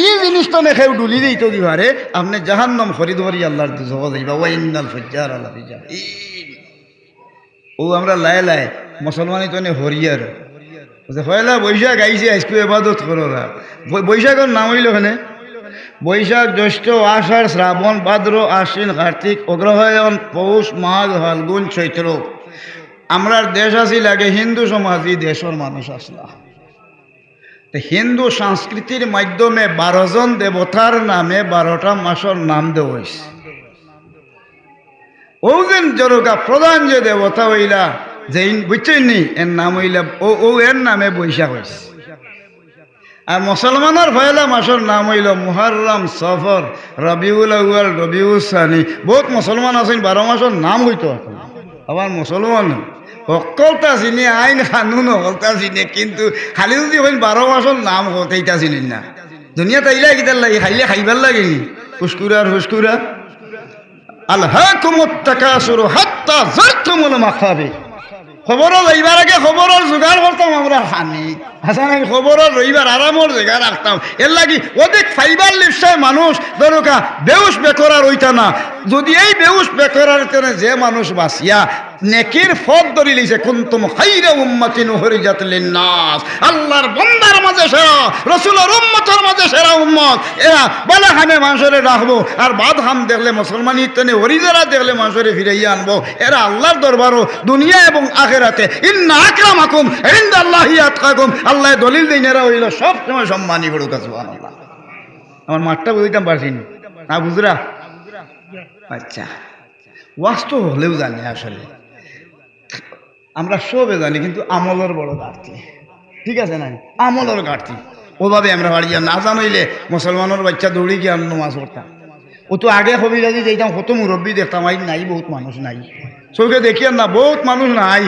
ই জিনিসটা নেখে ডুলি দিত দিবারে আপনি জাহান্নাম খরিদ করি আল্লাহর দুজক যাইবা ওয়া ইন্নাল ফুজ্জারা লাফি জাহিম ও আমরা লাই লাই মুসলমানি তো নে হরিয়ার পয়লা বৈশাখ আইসে আজকে এবাদত করো না। বৈশাখের নাম হইল ওখানে বৈশাখ, জ্যৈষ্ঠ, আষাঢ়, শ্রাবণ, ভাদ্র, আশ্বিন, কার্তিক, অগ্রহায়ণ, পৌষ, মাঘ, ফাল্গুন, চৈত্র। আমরার দেশ আসি লাগে হিন্দু সমাজ, এই দেশের মানুষ আসলা। হিন্দু সংস্কৃতির মাধ্যমে 12 জন দেবতার নামে 12টা মাসের নাম দেওয়া হয়েছে। ওজন জরুকা প্রধান যে দেবতা হইলা যে বুঝছেন নি, এর নাম হইলা এর নামে বৈশাখ হয়েছে। আর মুসলমানের পয়লা মাসের নাম হইল মুহররম, সফর, রবিউল আউয়াল, রবিউল সানি। বহুত মুসলমান আছেন 12 মাসের নাম হইতো। আবার মুসলমান সকলটা চিনি, আইন কানুন সকলটা চিনে, কিন্তু খালি যদি হইন 12 মাসের নাম হতে এইটা চিনেন না। দুনিয়া তাইলে কিতার লাগে, খাইলে খাইবার লাগে হুস্কুরার হুস্কুরা। আলহাকুমুত তাকাসুরু হাত্তা যারতুমুল মাকাবির। খবরও লইবার আগে খবরের জোগাড় করতাম আমরা খানি হাসান, খবরের রইবার আরামর জায়গা রাখতাম। এর লাগি অধিক ফাইবার লিপসায় মানুষ দরকা বেউস বেকরার হইতা না। যদি এই বেউস বেকরার যে মানুষ বাঁচিয়া নেকির ফদ ধরি লিছে, কুনতুম খাইরা উম্মাতিন উখরিজাত লিন্নাস, আল্লাহর বান্দার মাঝে সেরা, রাসূলের উম্মতের মাঝে সেরা উম্মত। এরা বালা খানে মানুষরে রাখবো, আর বাদ খাম দেখলে মুসলমানি তেনে হরিজারা দেখলে মানুষরে ফিরাইয়া আনবো। এরা আল্লাহর দরবারও দুনিয়া এবং আখিরাতে ইন্না আকরামাকুম ইনদাল্লাহি আতকাকুম, আল্লাহ দলিল দেন এরা হইল সব সময় সম্মানী বড়ুকা। সুবহানাল্লাহ। আমার মাঠটা বুঝতাম পারছি না বুঝরা? আচ্ছা, ওয়াস্তব হলেও জানি আসলে আমরা সবে জানি, কিন্তু আমলের বড় ঘাটতি। ঠিক আছে না, আমলের ঘাটতি। ওভাবে আমরা বাড়ি না জানাইলে মুসলমানের বাচ্চা দৌড়ি গিয়ে আমি নামাজ পড়তাম। ও তো আগে কবিরাজি যেতাম, কত মুরব্বী দেখতাম, আই নাই, বহুত মানুষ নাই, চোখে দেখি না বহুত মানুষ নাই।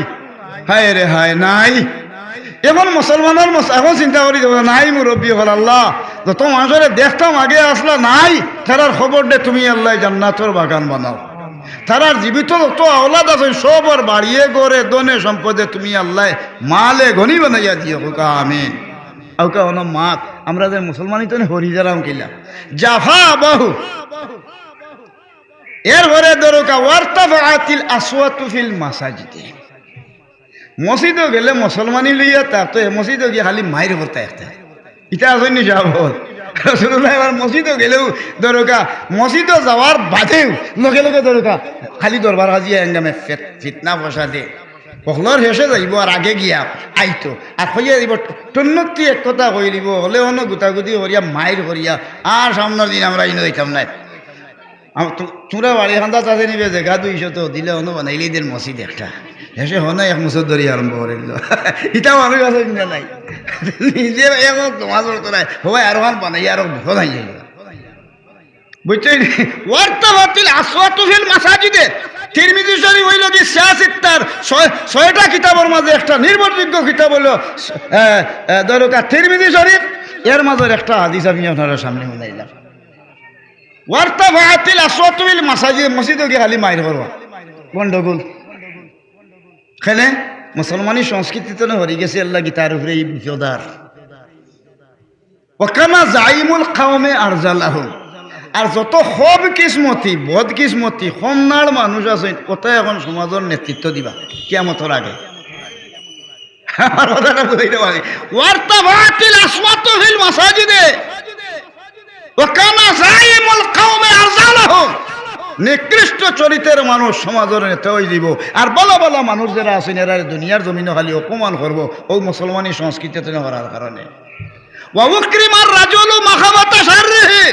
হায় রে হায় নাই। এখন মুসলমানের এখন চিন্তা করি নাই মুরব্বী হল আল্লাহ, যত মানুষের দেখতাম আগে আসলা নাই, তারার খবর দে তুমি আল্লাহ জান্নাতের বাগান বানাও। তারার জীবিত যত আওলাদ আছে সবর বাড়িয়ে গড়ে দনে সম্পদে তুমি আল্লাহ মালে গনি বানাইয়া দিও। কা আমিন। আউকা হন মাত আমরা যে মুসলমানই তো হরিজারাম কিলা জাফা বাহু। এরপরে দরকা ওয়ারতাফাআতিল আসওয়াতু ফিল মাসাজিদে। মসজিদে গেলে মুসলমানি লইয়া তার তো মসজিদে গিয়ে খালি মায়ের করতে একটা ইটা আসেনি সাহবত। রাসূলুল্লাহ এবার মসজিদে গেলেও দরকা মসজিদে যাওয়ার বাদেও লগে লগে দরকা খালি দরবার হাজিয়া এঙ্গামে ফিতনা ফসাদে পহলর শেষে যাইব, আর আগে গিয়া আইতো আর হইয়া দিব টন্নতি এক কথা কই দিব হলে অন্য গুতাগুতি করিয়া মায়ের করিয়া আর সামনের দিন আমরা ইনো হইতাম নাই। তোরা বাড়ি খান্দা চাষে নিবে জায়গা 200 তো দিলে অন্য বানাইলে দের মসজিদ একটা হেসে হনে এক মুসর ধরি আরম্ভ করে দিল। ইটা মানুষ আছে কিনা নাই, নিজে এখন তোমার তো নাই হবাই আরো হান বানাই আরো ভোলাই যাই বুঝছেন। ওয়ারতাফাতিল আসওয়াতু ফিল মাসাজিদে। তিরমিজি শরীফ হইল কি 6টা কিতাবের মাঝে একটা নির্ভরযোগ্য কিতাব হলো দরকার তিরমিজি শরীফ। এর মাঝে একটা হাদিস আমি আপনার সামনে শুনাইলাম। ওয়ারতাফাতিল আসওয়াতু ফিল মাসাজিদ, মসজিদে গিয়ে খালি মাইর করবা গন্ডগোল। খেলে মুসলমানি সংস্কৃতিতে হরি গেছে আল্লাহ গীতার উপরে এই বিপদার। ওকানা জাইমুল কাওমে আরজালাহু। আর যত সব কিসমতি বদ কিসমতি সন্ন্যার মানুষ আছে কোথায় এখন সমাজের নেতৃত্ব দিবা কিয়ামতের আগে। আমার কথাটা বুঝাইতে পারি। ওয়ারতাফাতিল আসওয়াতু ফিল মাসাজিদে ওকানা জাইমুল কাওমে আরজালাহু। নিকৃষ্ট চরিত্রের মানুষ সমাজের নেতা হয়ে দিব, আর বলা বলা মানুষ যারা আছেন এরা দুনিয়ার জমিনে খালি অপমান করব ওই মুসলমানি সংস্কৃতিতে করার কারণে। ওয়া উকরিমার রাজুলু মাখাবাতা শাররিহি।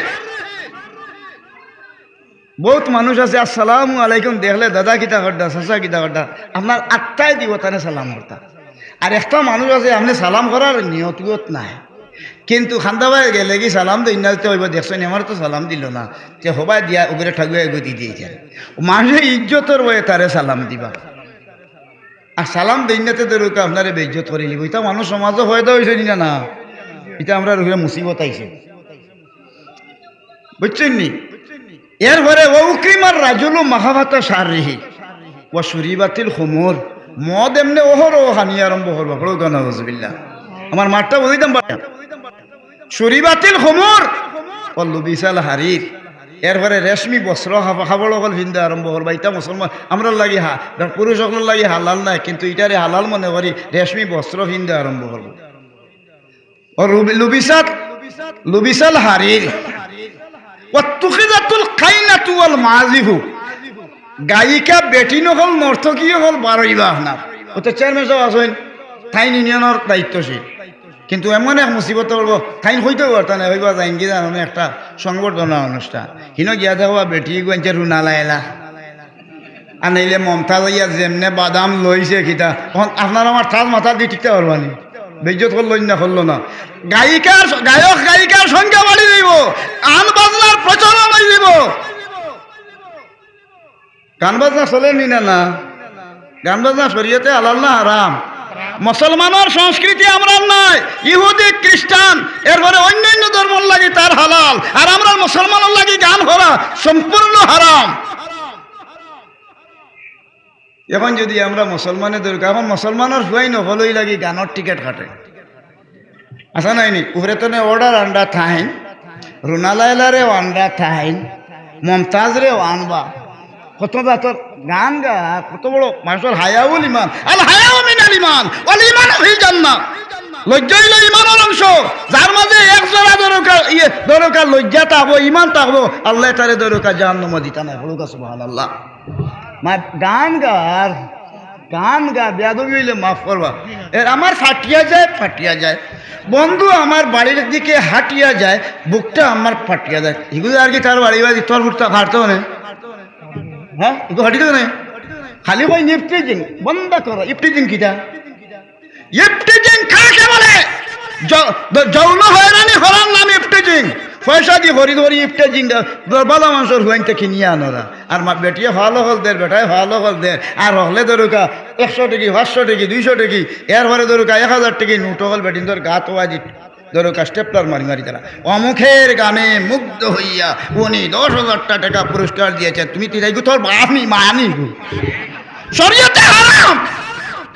বহুত মানুষ আছে আসসালামু আলাইকুম দেখলে দাদা কিতা করদা চাচা কিতা করদা আপনার আত্মাই দিব তানে সালাম করতা। আর একটা মানুষ আছে আপনি সালাম করার নিয়ত নাই, কিন্তু খান্দাবাই গেলে কি সালাম দিই না হইব দেখছেন আমার তো সালাম দিল না যে হবাই দিয়া উগরে ঠাগুয়া গতি দিয়েছেন। মানুষের ইজ্জতের বয়ে তারে সালাম দিবা, আর সালাম দিই না তো দরকার আপনারে বেইজ্জত করে নিব। এটা মানুষ সমাজও হয়তো হয়েছে না না, এটা আমরা মুসিবত আইছে বুঝছেন নি। এরপরে ও উকরিমার রাজুলু মাখাবাতা শাররিহি ওয়া শুরিবাতিল খুমুর। মদ এমনি ওহর ও হানি আরম্ভ করবা পড়ো গানা নাউজুবিল্লাহ। আমার মাঠটা বুঝিতাম শুরিবাতিল খুমুর ওয়া লুবিসাল হারির। এরপরে রেশমি বস্ত্র খাবড় হল হিন্দু আরম্ভ করবা। এটা মুসলমান আমরা লাগি পুরুষ সকল লাগি হালাল নাই, কিন্তু এটারে হালাল মনে করি রেশমি বস্ত্র হিন্দু আরম্ভ করব। ও লুবিসাল হারির ওয়াত্তুখিযাতুল কাইনাতু ওয়াল মাযিফু, গায়িকা বেটি নহল নর্তকী হল বারইবা না। ওতে চেয়ারম্যান সাহেব আছেন, থাইন ইউনিয়নের দায়িত্বশীল, কিন্তু এমন এক মুসিবত করবো থাইন হইতেও পারত না, হইবা যাইন কি জানো একটা সংবর্ধনা অনুষ্ঠান, হিনো গিয়া দেখবা বেটি গুয়াঞ্চে রুনা লাইলা আনাইলে মমতা যাইয়া যেমনে বাদাম লইছে কিতা আপনার আমার থাল মাথা দিয়ে টিকতে পারবানি, বেজ্জত করল না করলো না। গায়িকার সংখ্যা বাড়ি দিব, গান বাজনার প্রচলন হয়ে দিব। গান বাজনা চলেনি না, গান বাজনা শরীয়তে হালাল না হারাম? মুসলমানের সংস্কৃতি আমরা নাই, ইহুদি খ্রিস্টান এরপরে অন্যান্য ধর্মের লাগি তার হালাল, আর আমরা মুসলমানের লাগি গান করা সম্পূর্ণ হারাম। এখন যদি আমরা মুসলমানের দরকার, এখন মুসলমানের হুয়াই নহলই লাগি গানের টিকেট কাটে আসা নাইনি, উপরে তো অর্ডার আন্ডা থাইন, রুনা লাইলারে আন্ডা থাইন, মমতাজ রে আনবা, কত তোর গান গা, কত বড় মানুষের হায়াউল ইমান, আল হায়াউ মিনাল ইমান ওয়াল ঈমানু ফিল জান্নাহ। লজ্জা হইল ইমানের অংশ, যার মাঝে এক জোড়া দরকার লজ্জা থাকবো, ইমান থাকবো, আল্লাহ তারে দরকার জাহান্নামে দিতা না। বলুক সুবহানাল্লাহ। মা গান গা বেয়াদবি হইলে মাফ করবা। আমার ফাটিয়া যায় বন্ধু, আমার বাড়ির দিকে হাঁটিয়া যায়, বুকটা আমার ফাটিয়া যায়, এগুলো আর কি তার বাড়ি বাড়ি তোর বুকটা হাঁটতে হবে, হ্যাঁ এগুলো হাঁটিতে না, খালি কই ইফটিজিং বন্ধ করো। ইফটিজিং কিটা? ইফটিজিং কাকে বলে? যৌন হয়রানি হরার নাম ইফটিজিং। পয়সা দিয়ে হরি ধরি ইফটিজিং বালা মানুষের হুয়াইতে কিনিয়ে আনোরা, আর মা বেটিয়ে ভালো হল দের, বেটায় ভালো হল দের, আর হলে ধরুকা 100 টাকি 500 টাকি 200 টাকি, এরপরে ধরুকা 1000 টাকি নোট হল বেটিন তোর গা তো আজি ধরুকা স্টেপলার মারি তারা অমুখের গানে মুগ্ধ হইয়া উনি 10,000 টাকা পুরস্কার দিয়েছেন, তুমি তিরাই তোর বাপনি মানি শরীয়তে হারাম।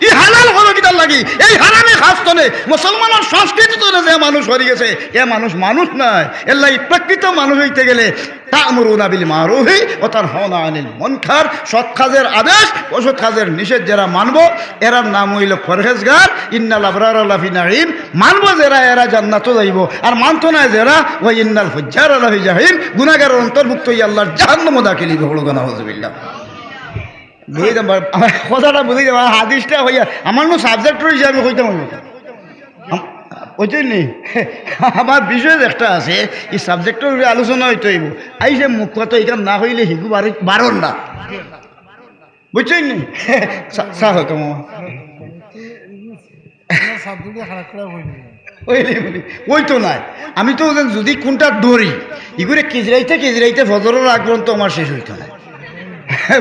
এই হালাল হলো কিতার লাগি? এই হারামে খাস করে মুসলমানের সংস্কৃতি তো যে মানুষ হয়ে গেছে, এ মানুষ নয়। এর লাগি প্রকৃত মানুষ হইতে গেলে তা'মুরুনা বিল মারুফি ওয়া তানহাউনা আনিল মুনকার, সৎ কাজের আদেশ অসৎ কাজের নিষেধ যারা মানবো এরার নাম হইল পরহেজগার। ইন্নাল আবরারা লাফি নাঈম, মানবো যারা এরা জান্নাতে যাইব, আর মানতো না যারা ওয়া ইন্নাল ফুজ্জারা লাফি জাহিম, গুনাহগারের অন্তর্ভুক্ত হই আল্লাহর জাহান্নামে দাখিল হইবে। বলো না আউযুবিল্লাহ। বুঝে আমার কথাটা বুঝে যাবো, হাদিসটা হইয়া আমার নো সাবজেক্ট হিসাবে হইতাম ওইটাই নেই, আমার বিষয় একটা আছে, এই সাবজেক্টের আলোচনা হইতে হইব। আইসে মুখ কথা এটা না হইলে হিগু বারণ না, বুঝছেন নি? চা হতো ওই তো নাই, আমি তো যদি কোনটা দৌড়ি ইগুরে কেজরাইতে ফজরের আগ পর্যন্ত আমার শেষ হইতো না,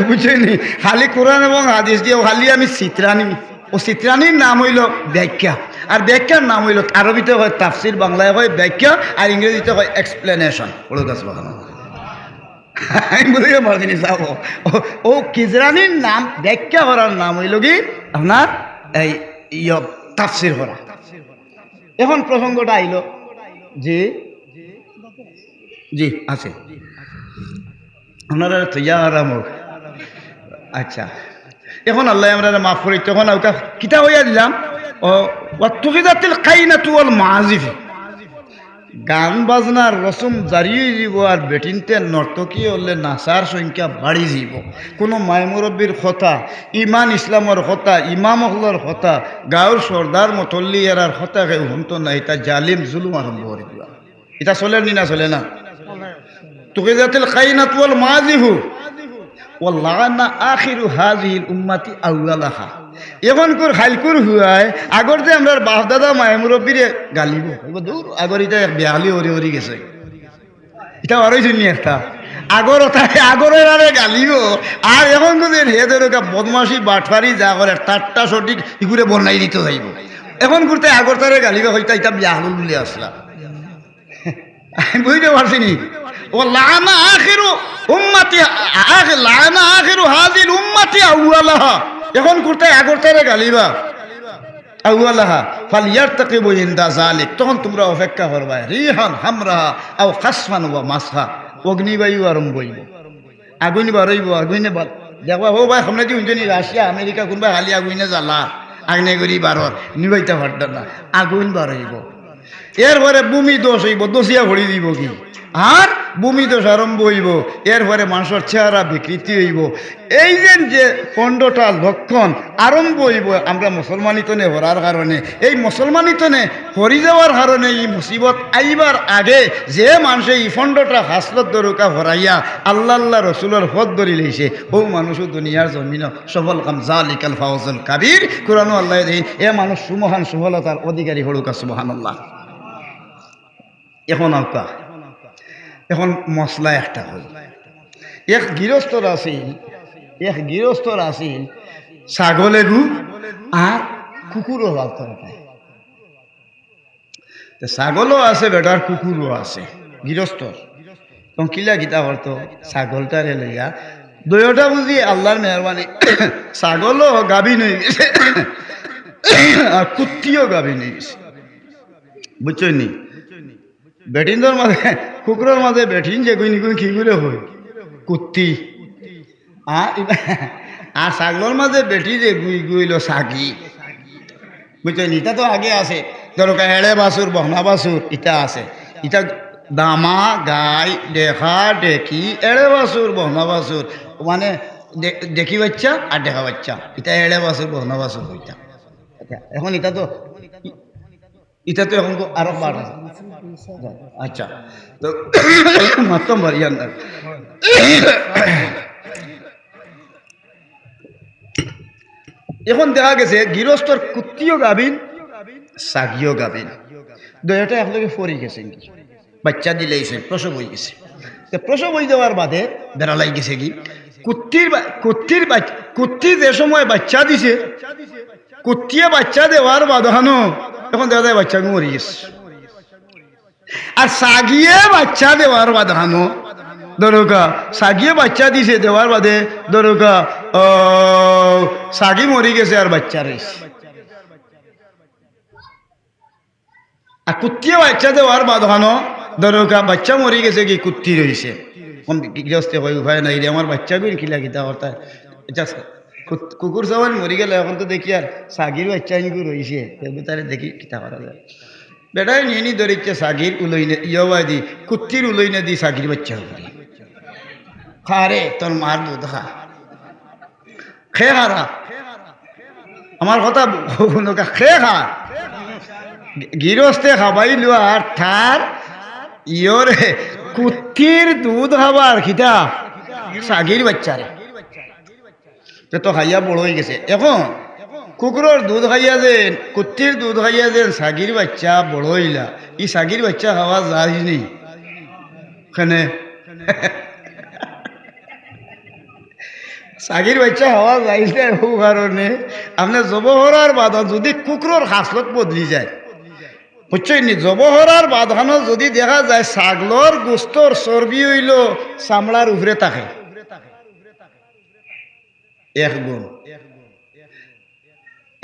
বুঝছেনি? খালি কোরআন এবং হাদিস দিয়ে খালি আমি চিত্রানি, ও চিত্রানির নাম হইল ব্যাখ্যা, আর ব্যাখ্যার নাম হইল আরবিতে হয় তাফসির, বাংলায় হয় ব্যাখ্যা, আর ইংরেজিতে হয় এক্সপ্লেনেশন। আমি বুঝতে পারছি যাবো ও কিজরানির নাম ব্যাখ্যা করার নাম হইল কি আপনার এই তাফসির করা। এখন প্রসঙ্গটা আইল জি জি আছে আপনারা তৈয়া আরামক। আচ্ছা, এখন আল্লাহ আমরা মাফ করি, তখন ওটা কিতা হইয়া দিলাম ও ওয়াত্তুখিযাতিল কাইনাতু ওয়াল মাযিফ, গান বাজনার রসম জারিয়ে যাব, আর বেটিনতে নর্তকী হলে নাচার সংখ্যা বাড়ি যাব। কোনো মায়মুরব্বীর কথা, ইমান ইসলামর কথা, ইমাম হলর কথা, গাঁৱৰ সর্দার মতল্লি এরার কথা কেউ শুনতো না, এটা জালিম জুলুম আরম্ভ করে দিবা। এটা চলে নি না চলে না? তুখিযাতিল কাইনাতু ওয়াল মাযিফ ওয়াল্লানা আখিরু হাযিহিল উম্মতি আউয়ালাহা। এখন কোর খাইলকুর হুয়ায় আগর যে আমরা বাপ দাদা মায় মুরব্বীরে গালিব দূর, আগর এটা বেহালি হরি গেছে, এটা আরোই শুনি একটা আগরের আরে গালিব। আর এখন যদি হেদের বদমাসি বাটফারি যা করে তারটা সঠিক ইগুরে বনাই দিতে যাইব। এখন করতে আগর তারে গালিব হইতা এটা বেহালুল বলে আসলা, বুঝতে পারছি নি? ও লানা আখিরু উম্মতি লানা আখিরু হাযিল উম্মতি আউয়ালাহা। এখন করতে আগর তারে গালিবা আউয়ালাহা ফালিয়ারতাকিবু ইনদা যালিক, তখন তোমরা অপেক্ষা করবা রিহান হামরাহা আও কাসফান ওয়া মাসহা, অগ্নিবায়ু আরম্ভ হইব, আগুন বাড়ইব, আগুনে দেখবা ও ভাই সামনে যে উঞ্জনি রাশিয়া আমেরিকা কোনবা খালি আগুনে জ্বালা আগ্নেয়গিরি বারর নিবাইতে পারত না, আগুন বাড়ইব। এরপরে ভূমি দোষ হইব, দোষিয়া ভরি দিব কি, আর ভূমি দোষ আরম্ভ হইব। এরপরে মানুষের চেহারা বিকৃতি হইব। এই যে 15টা লক্ষণ আরম্ভ হইব আমরা মুসলমানিতনে হরার কারণে, এই মুসলমানিতনে হরি যাওয়ার কারণে এই মুসিবত আইবার আগে যে মানুষে এই 15টা হাসলত দরকা হরাইয়া আল্লাহ আল্লাহ রসুলের পথ ধরি লইছে, ও মানুষও দুনিয়ার জমিন সফল কাম জালিকাল ফাওজুল কাবীর। কুরআনও আল্লাহ দিন এ মানুষ সুমহান সফলতার অধিকারী হলুকা সুবহানাল্লাহ। এখন আউকা এখন মশলা একটা হল, এক গৃহস্থর আছিল ছাগলে গু আর কুকুরও ভাবতে পারে, ছাগলও আছে বেটার কুকুরও আছে গৃহস্থর। তখন কিলা গীতা করতো ছাগলটারে লইয়া দুয়োটা বুঝি আল্লাহর মেহরবানি ছাগলও গাভিন হয়ে গেছে আর কুত্তিও গাভিন হয়ে গেছে, বুঝছো নি? বেটিনদের মাঝে কুকুরের মাঝে বেঠিন যে গুইনি গুই কি করে হই কুত্তি, আর ছাগলের মাঝে বেটি যে গুই গুইল সাগি, বুঝছেন? ইটা তো আগে আছে দরকার এড়ে বাছুর বহনা বাছুর ইটা আছে, ইটা দামা গাই দেখা দেখি এড়ে বাছুর বহনা বাছুর মানে দেখি বাচ্চা আর দেখা বাচ্চা, ইটা এড়ে বাছুর বহনা বাছুর হইতা। এখন ইটা তো এখন আরো বার আছে। আচ্ছা তো মাতম বাড়িয়ান এখন দেখা গেছে গৃহস্থর কুত্তিও গাভিন সাগিও গাভিন, দুইটা একলগে ফরি গেছে, বাচ্চা দিলেইছে, প্রসব হয়ে গেছে। প্রসব হয়ে যাওয়ার বাদে বেড়ালাই গেছে কি কুত্তি যে সময় বাচ্চা দিছে, কুত্তিয়ে বাচ্চা দেওয়ার বাদানো এখন দেখা যায় বাচ্চা মরি গেছে। আর সাগিয়ে বাচ্চা দেওয়ার বাদানো দরকা সাগিয়ে বাচ্চা দিছে দেওয়ার বাদে দরকা সাগি মরি গেছে আর বাচ্চা রয়েছে। আর কুত্তিয়ে বাচ্চা দেওয়ার বাদানো দরকা বাচ্চা মরি গেছে কি কুত্তি রয়েছে। গৃহস্থে হয় উপায় নাই রে আমার বাচ্চা গুলি কিলা গীতা অর্থাৎ কুকুর সবাই মরি গেল, এখন তো দেখি আর সাগির বাচ্চা ইগু রয়েছে, তারে দেখি কিতা করা যায়। বেটাই নিয়ে ধরিচ্ছে সাগির উলইনে ইয়বাই দি কুত্তির উলইনে দি সাগির বাচ্চা করি খা রে তোর মার দুধ খা খে খারা আমার কথা খে খা গৃহস্থে খাবাইল আর থার ইয়রে কুত্তির দুধ খাবার খিতা সাগির বাচ্চারে তো খাইয়া বড় হয়ে গেছে। এখন কুকুরের দুধ খাইয়া দেন কুত্তির দুধ খাইয়া দেন সাগির বাচ্চা বড় হইলা, ই সাগির বাচ্চা খাওয়া যায় নেই এখানে সাগির বাচ্চা খাওয়া যায় না। ও কারণে আপনার জবহরার বাধা যদি কুকুরের হাসলত বদলি যায়, বুঝছেন? জবহরার বাধানো যদি দেখা যায় ছাগলর গোস্তর চর্বি হইল চামড়ার উপরে থাকে এক গুণ,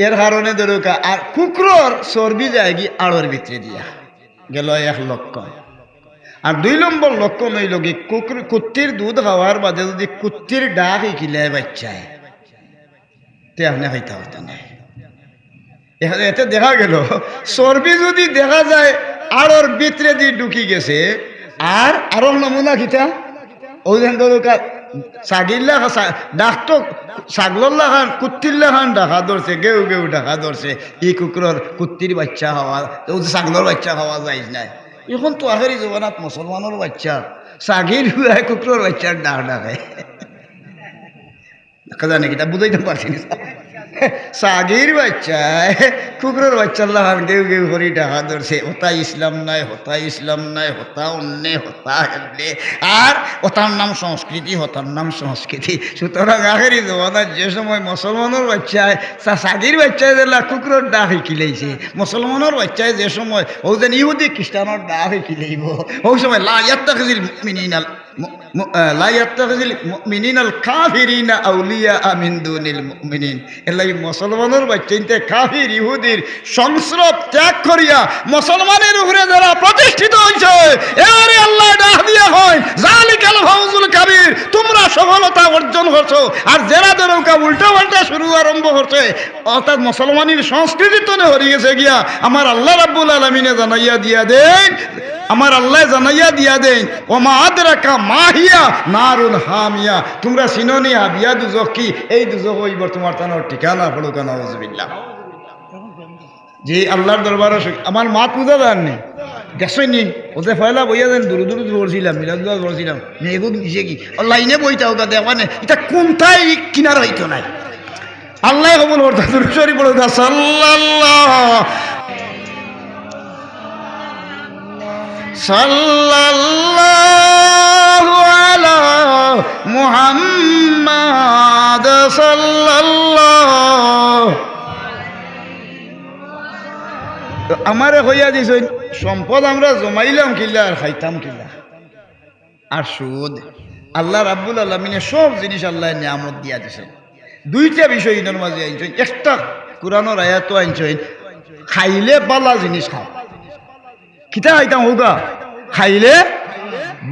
এর কারণে দরকার। আর কুকুরর চর্বি যায় কি আড়র ভিতরে দিয়া গেল এক লক্ষণ। আর 2 নম্বর লক্ষণ হইল কি কুত্তির দুধ খাওয়ার বাদে যদি কুত্তির ডাক খিলায় বাচ্চায় তে আপনি খাইতে হতো না। এতে দেখা গেল চর্বি যদি দেখা যায় আড়র ভিতরে দিয়ে ঢুকি গেছে। আর আরো নমুনা খিতা ওই দরকার সাগিল্লা ডাকতো ছাগল্লা খান কুত্তিল্লা খান ডাকা ধরছে, গেউ গেউ ডাকা ধরছে, ই কুকুরের কুত্তির বাচ্চা খাওয়া ছাগলের বাচ্চা খাওয়া যায় না। এখন তো আখেরি জবানাত মুসলমানের বাচ্চা সাগির হুয়ায় কুকুরের বাচ্চার ডাক ডাকে জানে কিটা বুঝাইতে পারছি না। সাগির বাচ্চায় কুকুরের বাচ্চার লাহান গেউ গেউ করি ডাকা ধরছে, হতা ইসলাম নাই, হতা ইসলাম নাই, হতা অন্যে, হতা হেন্নে, আর হতার নাম সংস্কৃতি, হতার নাম সংস্কৃতি। সুতরাং আখেরি জমানার যে সময় মুসলমানের বাচ্চায় সাগির বাচ্চায় যে কুকুরের ডাক শিখিলাইছে, মুসলমানের বাচ্চায় যে সময় ও যেন ইহুদি খ্রিস্টানের ডাক শিখিলাইব, ওই সময় লা ইয়াত্তাখিযুল মুমিনিনা লা ইয়াত্তাখিযুল মুমিনিনাল কাফিরিনা আউলিয়া মিন দুনিল মুমিনিন। এলাই মুসলমানের বাচ্চাইতে কাফির ইহুদির সংস্রব ত্যাগ করিয়া মুসলমানের উপরে যারা প্রতিষ্ঠিত হইছে এবারে আল্লাহ ডাক দিয়া হয় যালিকাল ফাউজুল কাবীর, তোমরা সফলতা অর্জন করছো। আর যারা দরকা উল্টা পাল্টা শুরু আরম্ভ করছে অর্থাৎ মুসলমানের সংস্কৃতি তো হয়ে গেছে গিয়া আমার আল্লাহ রাব্বুল আলামিনে জানাইয়া দিয়া দেন, আমার আল্লাহ জানাইয়া দিয়া দেন ওমা আদরাকা মাহিয়া নারুন হামিয়া, তোমরা চিননি হাবিয়া দুজক কি, এই দুজক হইব তোমার তানোর ঠিকানা পড়ো কেন আউযুবিল্লাহ। যে আল্লাহর দরবারে আমার মাত পূজা জাননি গেছনি ওদের ফয়লা বইয়া দেন দূর দূর পড়ছিলাম মিলাদ পড়ছিলাম মেঘুদ দিছে কি লাইনে বইতা ওটা দেখা নে এটা কোনটাই কিনার হইতো নাই। আল্লাহ কবুল করতে দুরূদ শরীফ পড়ো দা সাল্লাল্লাহু আলা মুহাম্মাদ সাল্লাল্লাহু। আমারে হইয়া দিছ সম্পদ আমরা জমাইলাম কিল্লা আর খাইতাম কিল্লা। আর সুদ আল্লাহ রাব্বুল আলামিনে সব জিনিস আল্লাহ নিয়ামত দিয়া দিছে। দুইটা বিষয় ইনার মাঝে আনছেন, একটা কোরআনের আয়াত আনছেন খাইলে বালা জিনিস খাও, কিতা খাইতাম হোগা খাইলে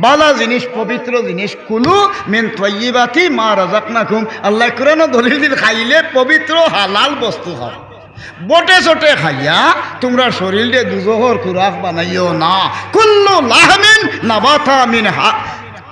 বালা জিনিস পবিত্র জিনিস কুলু মিন তাইয়্যিবাতি মা রাযাকনাকুম। আল্লাহ কোরআনে দলিল দিল খাইলে পবিত্র হালাল বস্তু খাও। বটে চটে খাইয়া তোমরা শরীরে দুজহর খুরাক বানাইও না। কুল্লু লাহমিন নাবাতা মিন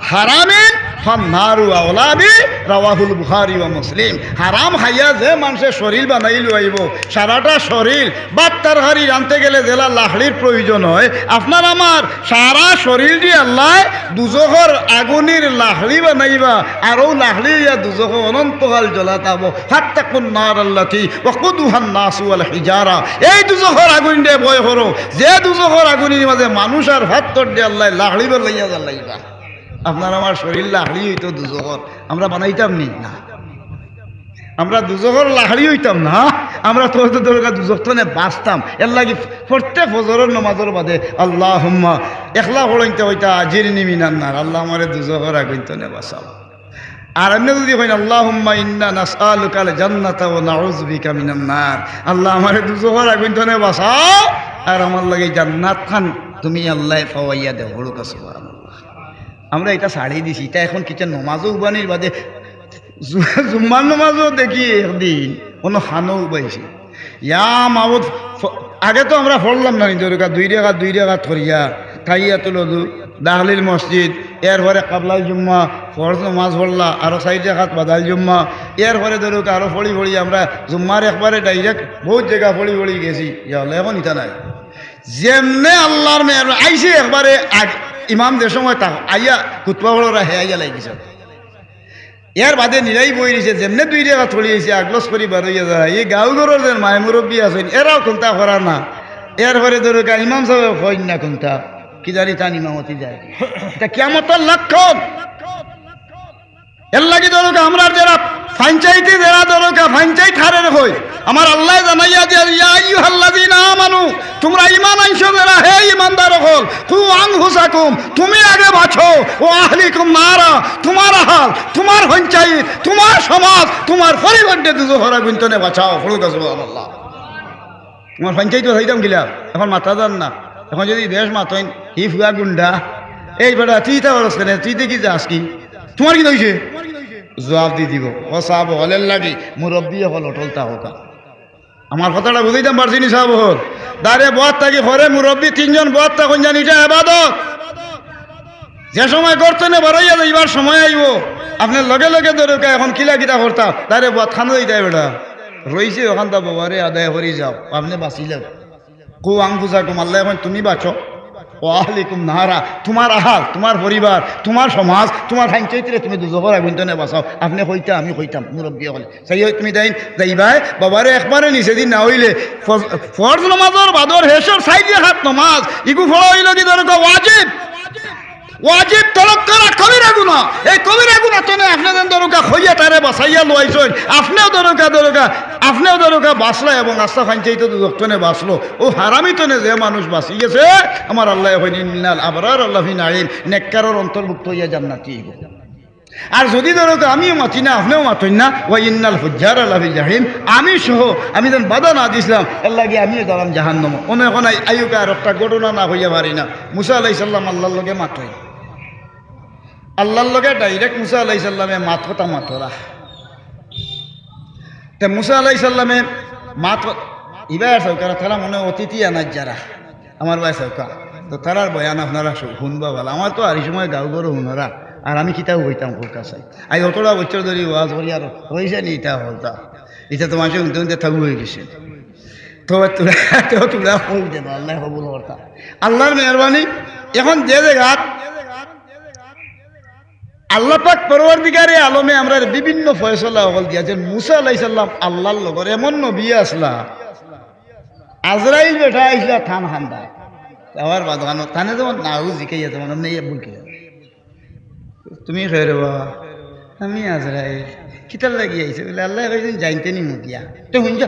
হারামিন ফান্নারু আওলা বি, রাওয়াহুল বুখারী ওয়া মুসলিম। হারাম খাইয়া যে মানুষের শরীর বানাই লইব, সারাটা শরীর বাত তরকারি রানতে গেলে জেলা লাহড়ির প্রয়োজন হয়, আপনার আমার সারা শরীর দিয়ে আল্লাহ দুজখর আগুনের লাহড়ি বানাইবা, আরও লাহড়ি ইয়া দুজখ অনন্তকাল জ্বলাতাব। ফাত্তাকুন নার আল্লাতী ওয়াকুদুহান নাসু ওয়াল হিজারা। এই দুজখর আগুন দিয়ে ভয় করো, যে দুজখর আগুনের মাঝে মানুষ আর ভাত্তর দিয়ে আল্লাহ লাহড়ি বানাইয়া জ্বালাইবা। আপনার আমার শরীর লাহড়ি হইতো দুজখর, আমরা বানাইতাম নি না, আমরা দুজখর লাহড়ি হইতাম না, আমরা তোর দরকার দুজখ তো বাঁচতাম। এর লাগে প্রত্যেক ফজরের নামাজের বাদে আল্লাহুম্মা একলা হইতে হইতা আজিরনি মিনান নার, আল্লাহ আমারে দুজখর আগুন তো নে বাঁচাও। আর এমনি যদি হয় আল্লাহুম্মা ইন্না নাসআলুকাল জান্নাতা ওয়া নাউযু বিকা মিনান নার, আল্লাহ আমারে দুজখর আগুন তো নে বাঁচাও আর আমার লাগে জান্নাত খান তুমি আল্লাহ ফাওয়াইয়া দেও। হড়ুকা সুবহানাল্লাহ। আমরা এটা ছাড়িয়ে দিছি, এটা এখন কিছু নমাজও উবানির বাদে জুম্মার নমাজও দেখি একদিন কোনো খানও উবাইছে ইয়া মাবুদ। আগে তো আমরা পড়লাম না নিজের দুই রেখা ধরিয়া তাহিয়াতুল ওযু দাখিল মসজিদ, এরপরে কাবলাল জুম্মা ফরজ নমাজ পড়লা, আরও 4 রেখাত বাদাল জুম্মা, এরপরে ধরুক আরও পড়ি আমরা জুম্মার একবারে ডাইরেক্ট বহুত জায়গা পড়ি গেছি। ইয়াল্লা এখন ইটা নাই, যেমনে আল্লাহর মেয়ের আইসে একবারে ইমামদের সময় তা আইয়া খুতবা বড়রা হে আইয়া লাগিছে, এর বাদে নিরাই বই দিছে যেমনে 2 রেখা থলিয়েছে আগলস করি বারইয়া যায়। এই গাঁও ঘরের যে মায় মুরব্বী আছেন এরাও কোনটা করা না, এরপরে ধরুক ইমাম সাহেব হয় না কোনটা কি জানি তান ইমামতি যায়, এটা কিয়ামতের লক্ষণ। এর লাগি ধরুক আমরা যারা পঞ্চায়েতে যারা ধরুক পঞ্চায়েত হারের হই, আমার আল্লাহ জানাইয়া দিয়া ইয়া আইয়ুহাল্লাযীনা আমানু, তোমরা ঈমান আনছো যারা, হে ঈমানদার হল কু আনফুসাকুম, তুমি আগে বাঁচো, ও আহলিকুম নারা, তোমার আহাল তোমার পঞ্চায়েত তোমার সমাজ তোমার পরিবারকে দুজখর আগুন থেকে বাঁচাও। হড়ুকা সুবহানাল্লাহ। তোমার পঞ্চায়েত হইতাম গিলা এখন মাথা যান না, এখন যদি বেশ মাতইন হি ফুয়া গুন্ডা এই বেটা তুই তা বলস কেন, তুই দেখি যাস কি, তোমার কি হয়েছে জবাব দি দিব। ও সাহাব হলের লাগি মুরব্বী হল অটলতা হোকা। আমার কথাটা বুঝাইতাম পারছি নি সাহাব হল দাঁড়ে বয়াত থাকি ঘরে মুরব্বী 3 জন বয়াত থাকুন জানি এটা এবাদত। যে সময় করতে না বাড়াইয়া যাইবার সময় আইব আপনার লগে লগে ধরে এখন কিলা কিতা করতাম দাঁড়ে বয়াত খানো দিতে বেটা রইছে ওখান তা বাবারে আদায় করি যাও, আপনি বাঁচিলেও কু আনফুসাকুম, আল্লাহ এখন তুমি বাঁচো, ও আহলিকুম নারা, তোমার আহাল তোমার পরিবার তোমার সমাজ তোমার পঞ্চায়েতে তুমি দুজখর আগুন থেকে বাঁচাও। আপনি কইতা আমি কইতাম মুরব্বী হলে সেই তুমি তাই যাইবাই বাবারে একবারে নিচে দিন না হইলে ফরজ নমাজের বাদর হেসর 4 রেখাত নমাজ ইগু ফড়া হইল কি ধরো ওয়াজিব, ওয়াজিব তরক করা কবিরা গুনাহ। এই কবিরা গুনাহ তো না আপনাদের যেন দরকা হইয়া তারে বাঁচাইয়া লইছেন আপনিও দরকা বাঁচলা এবং আস্থা ফাইনচাই তো দুজনে বাঁচলো ও হারামি তো যে মানুষ বাঁচি গেছে আমার আল্লাহ হইনি মিনাল আবরার আল্লাহ নাইল নেককারর অন্তর্ভুক্ত হইয়া জান্নাতি। আর যদি দরকা আমিও মাতি না আপনিও মাতই না ওয়া ইন্নাল ফুজ্জার আলাফিল জাহিম আমি সহ আমি যেন বাধা না দিছিলাম এর লাগে আমিও দাঁড়াম জাহান্নাম। এখন আইয়ুকা আর একটা ঘটনা না হইয়া পারি না। মুসা আলাইহিস সালাম আল্লাহর লগে মাতই আল্লাহর লগে ডাইরেক্ট মুসা আলাইহিস সালামে মাথা মাতরা তে মুসা আলাইহিস সালামে ইবার সরকার তারা মনে অতিথি আনার যারা আমার ভাই সরকার তো তারার বয়ান আপনারা শুনবা ভালো। আমার তো আর এই সময় গাঁও গরু হুনরা আর আমি কিতাব হইতাম কলকাতায় আই অতটা বছর ধরে ওয়াজ করি আর হয়েছে নি ইটা হলতা এটা তো মানুষের উনতে থাকু হয়ে গেছে তো তোরা হল দেব আল্লাহ কবুল করতা আল্লাহর মেহরবানি। এখন যে জায়গা আল্লাহ পাক পরওয়ারদিগারে আলমে আমরা বিভিন্ন ফয়সালা হল দিয়েছেন। মুসা আলাইহিস সালাম আল্লাহর লগর এমন নবী আসলা আজরাইল বেটা আইসলা থান খান্দা আবার বাদগানো থানে যেমন নাও জিকাইয়া যেমন আপনি বলকে তুমি খেয়ে রে বাবা আমি আজরাইল কিতার লাগি আইছে বলে আল্লাহ কইছেন জানতে নি মুদিয়া তো শুনছ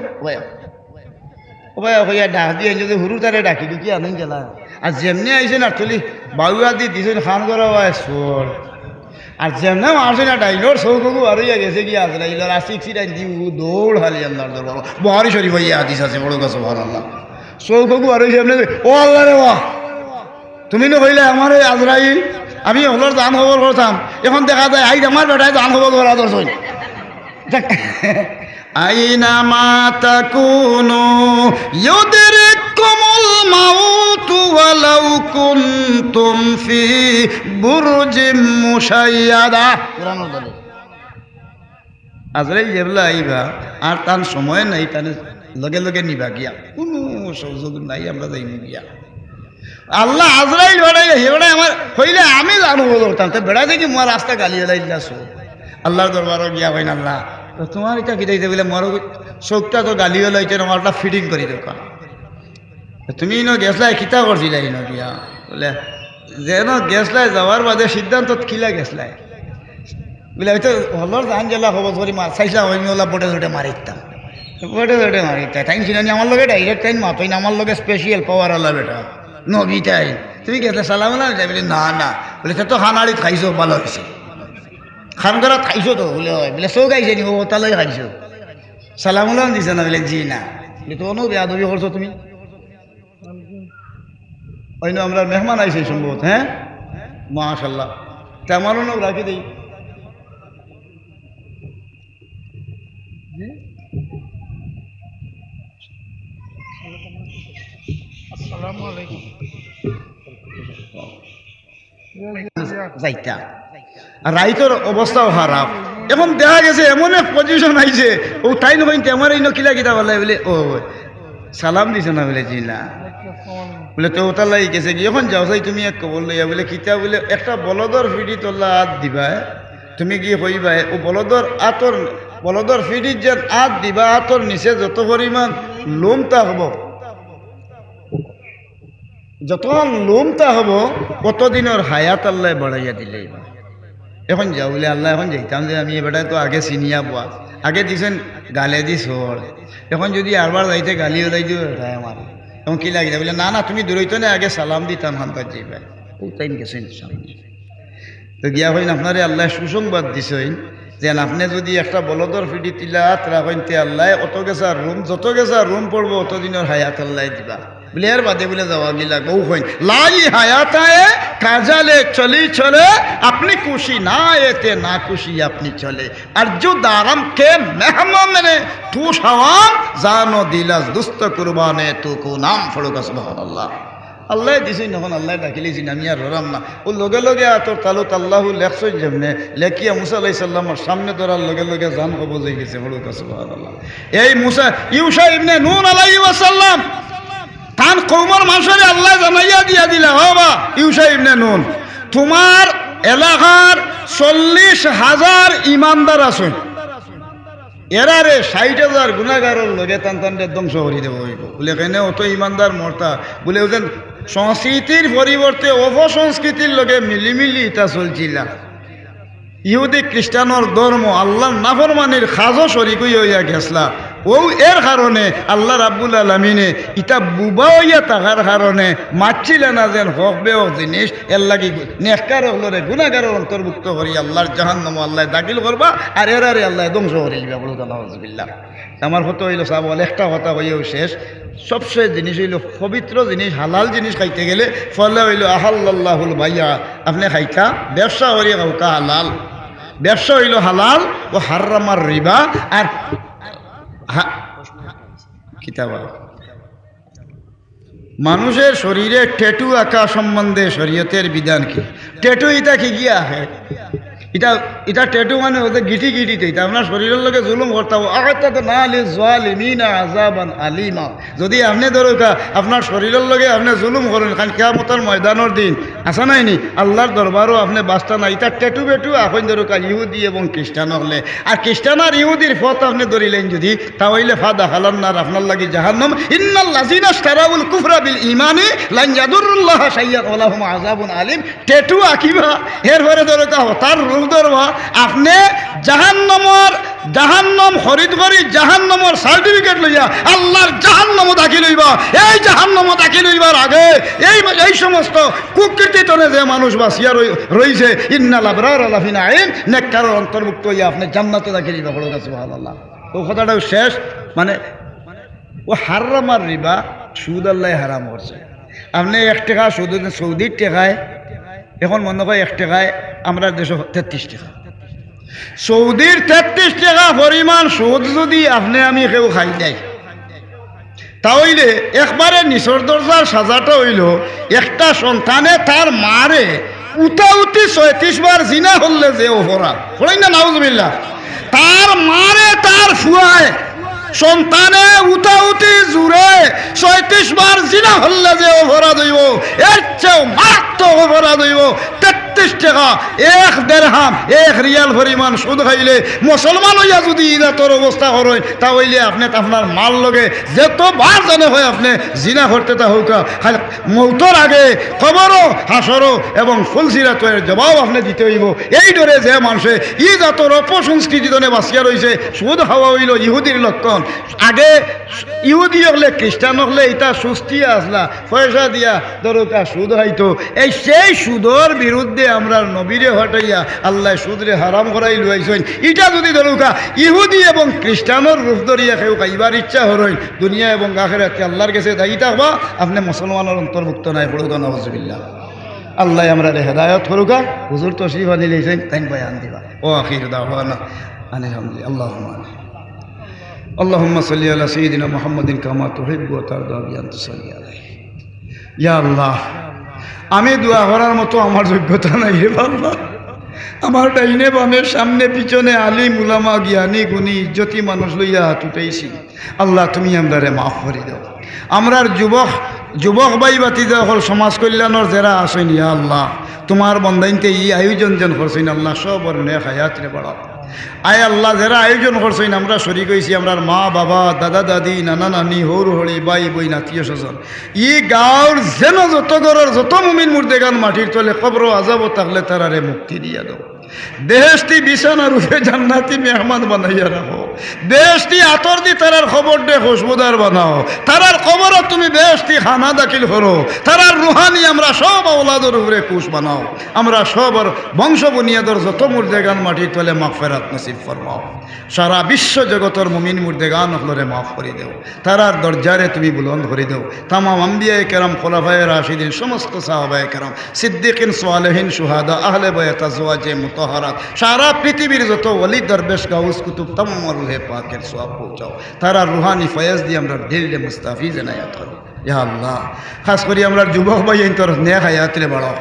ওবাই হইয়া ডাক দিয়ে যদি হুরু তারে ডাকি দিকি আনেন গেলা আর যেমনি আইছেন আর তুলি বাউয়া দি দিছেন খান করা হয় সোর আর যেমন আসে না ডাইনোর সৌকু আর হইয়া গেছে কি আজরাইল আর আসি সিরাই দিউ দৌড় হালি আল্লাহর দরবার বুখারী শরীফ হইয়া হাদিস আছে বড় কাছে সুবহানাল্লাহ সৌকু আর হইছে আপনি ও আল্লাহ রে বাহ তুমি না কইলে আমার এই আজরাইল আমি হলর দান খবর করতাম এখন দেখা যায় আই আমার বেটায় দান খবর করা দরকার আইনা মা তাকুনু ইউদরিকুমুল মাউত ওয়ালাউ কুনতুম ফি বুরজিম মুশাইয়াদা কুরআন বলে আজরাইল যেবলা আইবা আর তার সময় নাই তানে লগে লগে নিবা গিয়া কোনো সুযোগ নাই আমরা যাইনি গিয়া আল্লাহ আজরাইল বেড়াই হেবেড়াই আমার হইলে আমি জানো বলতাম তো বেড়া দেখি মোর রাস্তা গালি এলাইলাস আল্লাহর দরবারও গিয়া হইন আল্লাহ তোমার এটা কিটাইতে বলে মোর চোখটা তো গালি এলাইছে আমার একটা ফিটিং করি দোকান তুমি ন গেছলাই কিতা করছিলাই ন গিয়া বলে যেন গেছলাই যাওয়ার বাদে সিদ্ধান্ত কিলা গেছলাই বলে হয়তো হলর জান গেলা খবর করি চাইছিলাম ওই ওলা বোটে জোটে মারিতাম বোটে জোটে মারিতাম টাইম চিনি আমার লগে ডাইরেক্ট টাইম মাতই না আমার লগে স্পেশাল পাওয়ার আল্লাহ বেটা নবীটাই তুমি গেলে সালাম বলে না বলে তো খানাড়িত খাইছো ভালো হয়েছে খান করাত খাইছো তো বলে হয় বলে চৌ খাইছে নি ও তালৈ খাইছো সালাম দিছে না বলে জি না বলে তো অনু বেয়া দবি করছো তুমি অন্য আমরা মেহমান আইসে সম্ভবত হ্যাঁ মাশাল্লাহ তেমনও নোক রাখি দিই যাইতা রাইতর অবস্থাও খারাপ এখন দেখা গেছে এমন এক পজিশন আইছে ও তাই নয় তেমন এই নকিলা কিতা বলে বলে ও সালাম দিছে না বলে জি না বলে তো ওটা লাগি গেছে কি এখন যাও চাই তুমি এক কবল লইয়া বলে কিতা বলে একটা বলদর ফিডি তোলা হাত দিবা তুমি কি হইবা ও বলদর ফিডির যে হাত দিবা হাতর নিচে যত পরিমাণ লোমটা হব যতক্ষণ লোমটা হব কতদিনের হায়াত আল্লাহ বাড়াইয়া দিলে এখন যাও বলে আল্লাহ এখন যাইতাম যে আমি এবারে তো আগে চিনিয়া পোৱা আগে দিছেন গালে দি চোর এখন যদি আরবার যাইতে গালি ওলাই দিও এটাই আমার এখন কি লাগি বলে না তুমি দূরইতো না আগে সালাম দিতাম হান্তার যাইবা ও টাইম গেছেন সামনে তো গিয়া হইন আপনারে আল্লাহ সুসংবাদ দিছেন যে আপনি যদি একটা বলদর ফিডি তিলাত রাখেন তে আল্লাহ অত গেছা রুম যত গেছা রুম পড়বো অতদিনের হায়াত আল্লাহ দিবা বলে এর বাদে বলে যাওয়া গিলা গৌ হইন লাই হায়াতায় কাজালে চলি চলে আপনি খুশি না এতে না খুশি আপনি চলে আর जो दारम के मेहमा मैंने तू शवाम जानो दिलास दुस्त कुर्बाने तू को नाम फड़ोगा सुभान अल्लाह আল্লাহ দিছি নখন আল্লাহ ডাকিলেছি আমি আর ররাম না ও লগে লগে আতর তালুত আল্লাহ লেখছই যেমনে লেখিয়া মুসা আলাইহিস সালামের সামনে ধরার লগে লগে জান কবজ হয়ে গেছে ফড়োকা সুবহানাল্লাহ। এই মুসা ইউসা ইবনে নুন আলাইহি ওয়াসাল্লাম তান কওমের মানুষের আল্লাহ জানাইয়া দিয়া দিলা বাবা ইউসা ইবনে নুন তোমার এলাকার 40,000 ইমানদার আছে এরারে 60,000 গুনাহগারের লগে টানটানতে ধ্বংস করে দেব হইব বলে কেন অত ইমানদার মরতা বলে ওজন সংস্কৃতির পরিবর্তে অপসংস্কৃতির লগে মিলিমিলি এটা চলছিল ইহুদি খ্রিস্টানোর ধর্ম আল্লাহর নাফরমানির খাজো শরিক হইয়া গেছলা ও এর কারণে আল্লাহ রাব্বুল আলামিনে ইটা বুবা হইয়া থাকার কারণে মারছিলে না যেন হক বেও জিনিস এর লাগি নেককার হলরে গুনাহগারের অন্তর্ভুক্ত করি আল্লাহর জাহান্নাম আল্লাহ দাখিল করবা আর এরারে আল্লাহ ধ্বংস করে দিবা বলুন আউযুবিল্লাহ। আমার হতো হইল সাবল একটা কথা হইয়াও শেষ। সবচেয়ে জিনিস হইল পবিত্র জিনিস হালাল জিনিস খাইতে গেলে ফলে হইল আহাল্লাহুল বাইয়া, আপনি খাইতা ব্যবসা করিয়া খাওকা হালাল, ব্যবসা হইল হালাল ও হারামার রিবা। আর কিতাবা মানুষের শরীরে ট্যাটু আঁকা সম্বন্ধে শরীয়তের বিধান কি? ট্যাটু এটা কি গিয়া আহে এটা এটা ট্যাটু মানে ওদের গিটি গিটিতে এটা আপনার শরীরের লোকে জুলুম করতে হবে। আগাতা তো না আলি জালিমিনা আযাবান আলিমা, যদি আপনি ধরুকা আপনার শরীরের লোকে আপনি জুলুম করেন কারণ কিয়ামতের ময়দানের দিন আসা নাইনি আল্লাহর দরবারও আপনি বাস্তা নাই। এটা ট্যাটু বেটু এখন ধরুকা ইহুদি এবং খ্রিস্টান হলে আর খ্রিস্টান আর ইহুদির পথ আপনি ধরিলেন যদি তাহলে ফাদা হালান্নার আপনার লাগি জাহান্নাম। ইন্নাল লাযিনা ইশতারাউল কুফরা বিল ঈমানি লান ইয়াদুরুল্লাহ শাইয়্যান ওয়া লাহুম আযাবুন আলিম। ট্যাটু আঁকিবা এরপরে ধরুকা তার রূপ ধরবা আপনি জাহান্নাম খরিদ করি জাহান্নামের সার্টিফিকেট লইয়া আল্লাহর জাহান্নামও দাখিল হইবা। এই জাহান্নামও দাখিল হইবার আগে এই সমস্ত কুকৃতিতনে যে মানুষ বাঁচিয়া রইছে ইন্নাল আবরার লাফি নাঈম নেককারের অন্তর্ভুক্ত হইয়া আপনি জান্নাতে দাখিল হইবা। বড় কাছে সুবহানাল্লাহ। ও কথাটাও শেষ মানে ও হারামার রিবা সুদ আল্লাহ হারাম করছে। আপনি 1 টাকা সুদ সৌদির টাকায় এখন মনে হয় 1 টাকায় আমরা দেশে 33 টাকা, সৌদির 33 টাকা পরিমাণ সুদ যদি আপনি আমি কেউ খাই নাই তাহলে একবারে নিচর দরজার সাজাটা হইল একটা সন্তানে তার মারে উতাউতি 36 বার জিনা হলে যে অপরাধ হই না নাউজুবিল্লাহ, তার মারে তার ফুয়ায় সন্তানে উতাউতি জুড়ে 36 বার জিনা হলে যে অপরাধ হইব এর চেয়েও মারাত্মক অপরাধ হইব 33 টাকা 1 দিরহাম 1 রিয়াল পরিমাণ সুদ খাইলে মুসলমান হইয়া যদি ইদাতর অবস্থা করেন তাহলে আপনি আপনার মাল লগে যতবার জানে হয় আপনি জিনা করতে তা হোক খালি মৌতর আগে খবরও হাসরও এবং ফুলসিরাতের জবাব আপনি দিতে হইব। এই ডরে যে মানুষে ইদাতর অপসংস্কৃতি দনে বাঁচিয়া রয়েছে সুদ খাওয়া হইল ইহুদির লক্ষণ। আগে ইহুদি হলে খ্রিস্টান হলে এটা সুস্থি আসলা পয়সা দিয়া দরকার সুদ হইতো। এই সেই সুদর বিরুদ্ধে আমরা নবীরে হটাইয়া আল্লাহ সুদরে হারাম করাই লইছেন। এটা যদি দরকার ইহুদি এবং খ্রিস্টানের রূপ ধরিয়া কেউ খাইবার ইচ্ছা হরই দুনিয়া এবং আখিরাতে আল্লাহর কাছে দায়ী থাকবা আপনি মুসলমানের অন্তর্ভুক্ত নাই। পড়ুকা নাউজুবিল্লাহ। আল্লাহ আমরা হেদায়ত করুকা। হুজুর তশরিফ আনি লইছেন তাই বয়ান দিবা। ও আখির দাওয়ানা আলহামদুলিল্লাহ। আল্লাহুম্মা আল্লাহুম্মা সাল্লি আলা সাইয়্যিদিনা মুহাম্মাদিন কামা তুহিব্বু ওয়া তারদা বিআন তুসাল্লি আলাইহি। ইয়া আল্লাহ, আমি দোয়া করার মতো আমার যোগ্যতা নাই রে বাবা। আমার ডাইনে বামে সামনে পিছনে আলিম উলামা জ্ঞানী গুণী ইজ্জতি মানুষ লইয়া হাত উঠাইছি। আল্লাহ তুমি আমরারে মাফ করে দাও। আমরার যুবক ভাই বাতিজা হল সমাজ কল্যাণের যারা আসেন ইয়া আল্লাহ তোমার বন্দাইনতে এই আয়োজন যেন করছেন আল্লাহ সবর নেক হায়াত রে বাড়াও। আয় আল্লাহ যারা আয়োজন করছেন আমরা শরীক হয়েছি আমরার মা বাবা দাদা দাদি নানা নানি হৌর হরি বাই বই আত্মীয় স্বজন ই গাঁর যেন যত ঘরের যত মুমিন মুর্দেগান মাটির তলে কবর আজাব থাকলে তারারে মুক্তি দিয়া দাও। বেহেশতি বিছানা রূপে জান্নাতি মেহমান বানাইয়া রাখো। বেহেশতি আতর দি তারার খবর দে খুশবুদার বানাও। তারার খবরও তুমি বেহেশতি খানা দাখিল করো। তারার রুহানি আমরা সব আওলাদের উপরে খুশ বানাও। আমরা সবার বংশ বুনিয়াদর যত মুর্দেগান মাটির তলে মাগফিরাত নসিব ফরমাও। সারা বিশ্ব জগতের মুমিন মুর্দেগান হলরে মাফ করে দেও। তারার দরজারে তুমি বুলন্দ করে দেও। তামাম আম্বিয়ায়ে কেরাম খোলাফায়ে রাশিদিন সমস্ত সাহাবায়ে কেরাম সিদ্দিকিন সালেহিন শুহাদা আহলে বায়াত আজওয়াজে মুতাহহারাত সারা পৃথিবীর যত ওলি দরবেশ গাউস কুতুব তামাম রুহে পাকের সওয়াব পৌঁছাও। তারার রুহানি ফয়েজ দিয়ে আমরা দিলে মুস্তাফিজ এনায়াত করো। ইয়া আল্লাহ খাস করি আমরা যুবক ভাই তোর নেক হায়াত রে বাড়াও।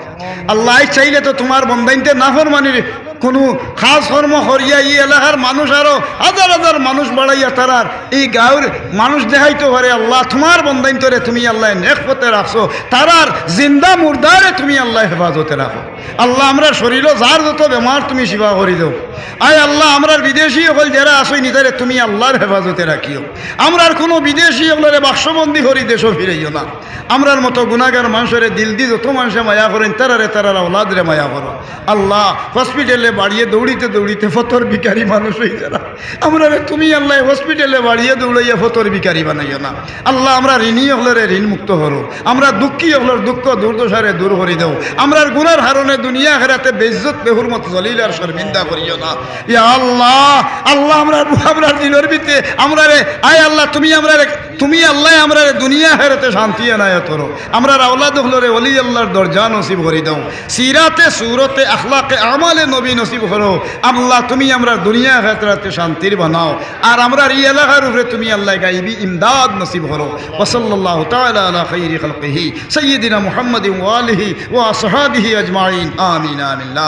আল্লাহ চাইলে তো তোমার বন্দাইনতে নাফরমানির কোনো খাস কর্ম করিয়া এই এলাকার মানুষ আরো হাজার হাজার মানুষ বাড়াইয়া তারার এই গাঁর মানুষ দেখাইতে পারে। আল্লাহ তোমার বন্দাইন তোরে তুমি আল্লাহ নেক পথে রাখছো। তারার জিন্দা মুর্দারে তুমি আল্লাহ হেফাজতে রাখো। আল্লাহ আমরা শরীরও যার যত বেমার তুমি সেবা করি দেও। আয় আল্লাহ আমরা বিদেশি হল যারা আসই নিতারে তুমি আল্লাহর হেফাজতে রাখিও। আমরার কোনো বিদেশি হলরে বাক্সবন্দি করি দেশও ফিরাইও না। আমরার মতো গুনাহগার মানুষের দিল দি যত মানুষে মায়া করেন তারার আওলাদরে মায়া করো আল্লাহ। হসপিটালে বাড়িয়ে দৌড়িতে দৌড়িতে ফতর ভিখারি মানুষ হয়ে যারা আমরা তুমি আল্লাহ হসপিটালে বাড়িয়ে দৌড়াইয়া ফতর ভিখারি বানাইও না আল্লাহ। আমরা ঋণী হলরে ঋণ মুক্ত হরো, আমরা দুঃখী হলর দুঃখ দুর্দশারে দূর করি দেও। আমরা গুনার হারণে দুনিয়া হেরাতে বেইজ্জত বেহুর মত জলিল আর শর্মিন্দা করিও না ইয়া আল্লাহ। আল্লাহ আমরা দিনের ভিতরে আমরা রে আয় আল্লাহ তুমি আল্লাহ আমরা দুনিয়া হেরাতে শান্তি এনায়ত করো। আমরা আওলাদ হলরে ওলি আল্লাহর দরজা নসিব করি দাও। সিরাতে সুরতে আখলাকে আমালে নবী নসিব করো আল্লাহ। তুমি আমরা দুনিয়া হেরাতে শান্তির বানাও আর আমরা এই এলাকার উপরে তুমি আল্লাহ গাইবি ইমদাদ নসিব করো। ওয়া সাল্লাল্লাহু তাআলা আলা খাইরি খালকিহি সাইয়্যিদিনা মুহাম্মাদিন ওয়া আলিহি ওয়া আসহাবিহি আজমাইন আমিন আমিন।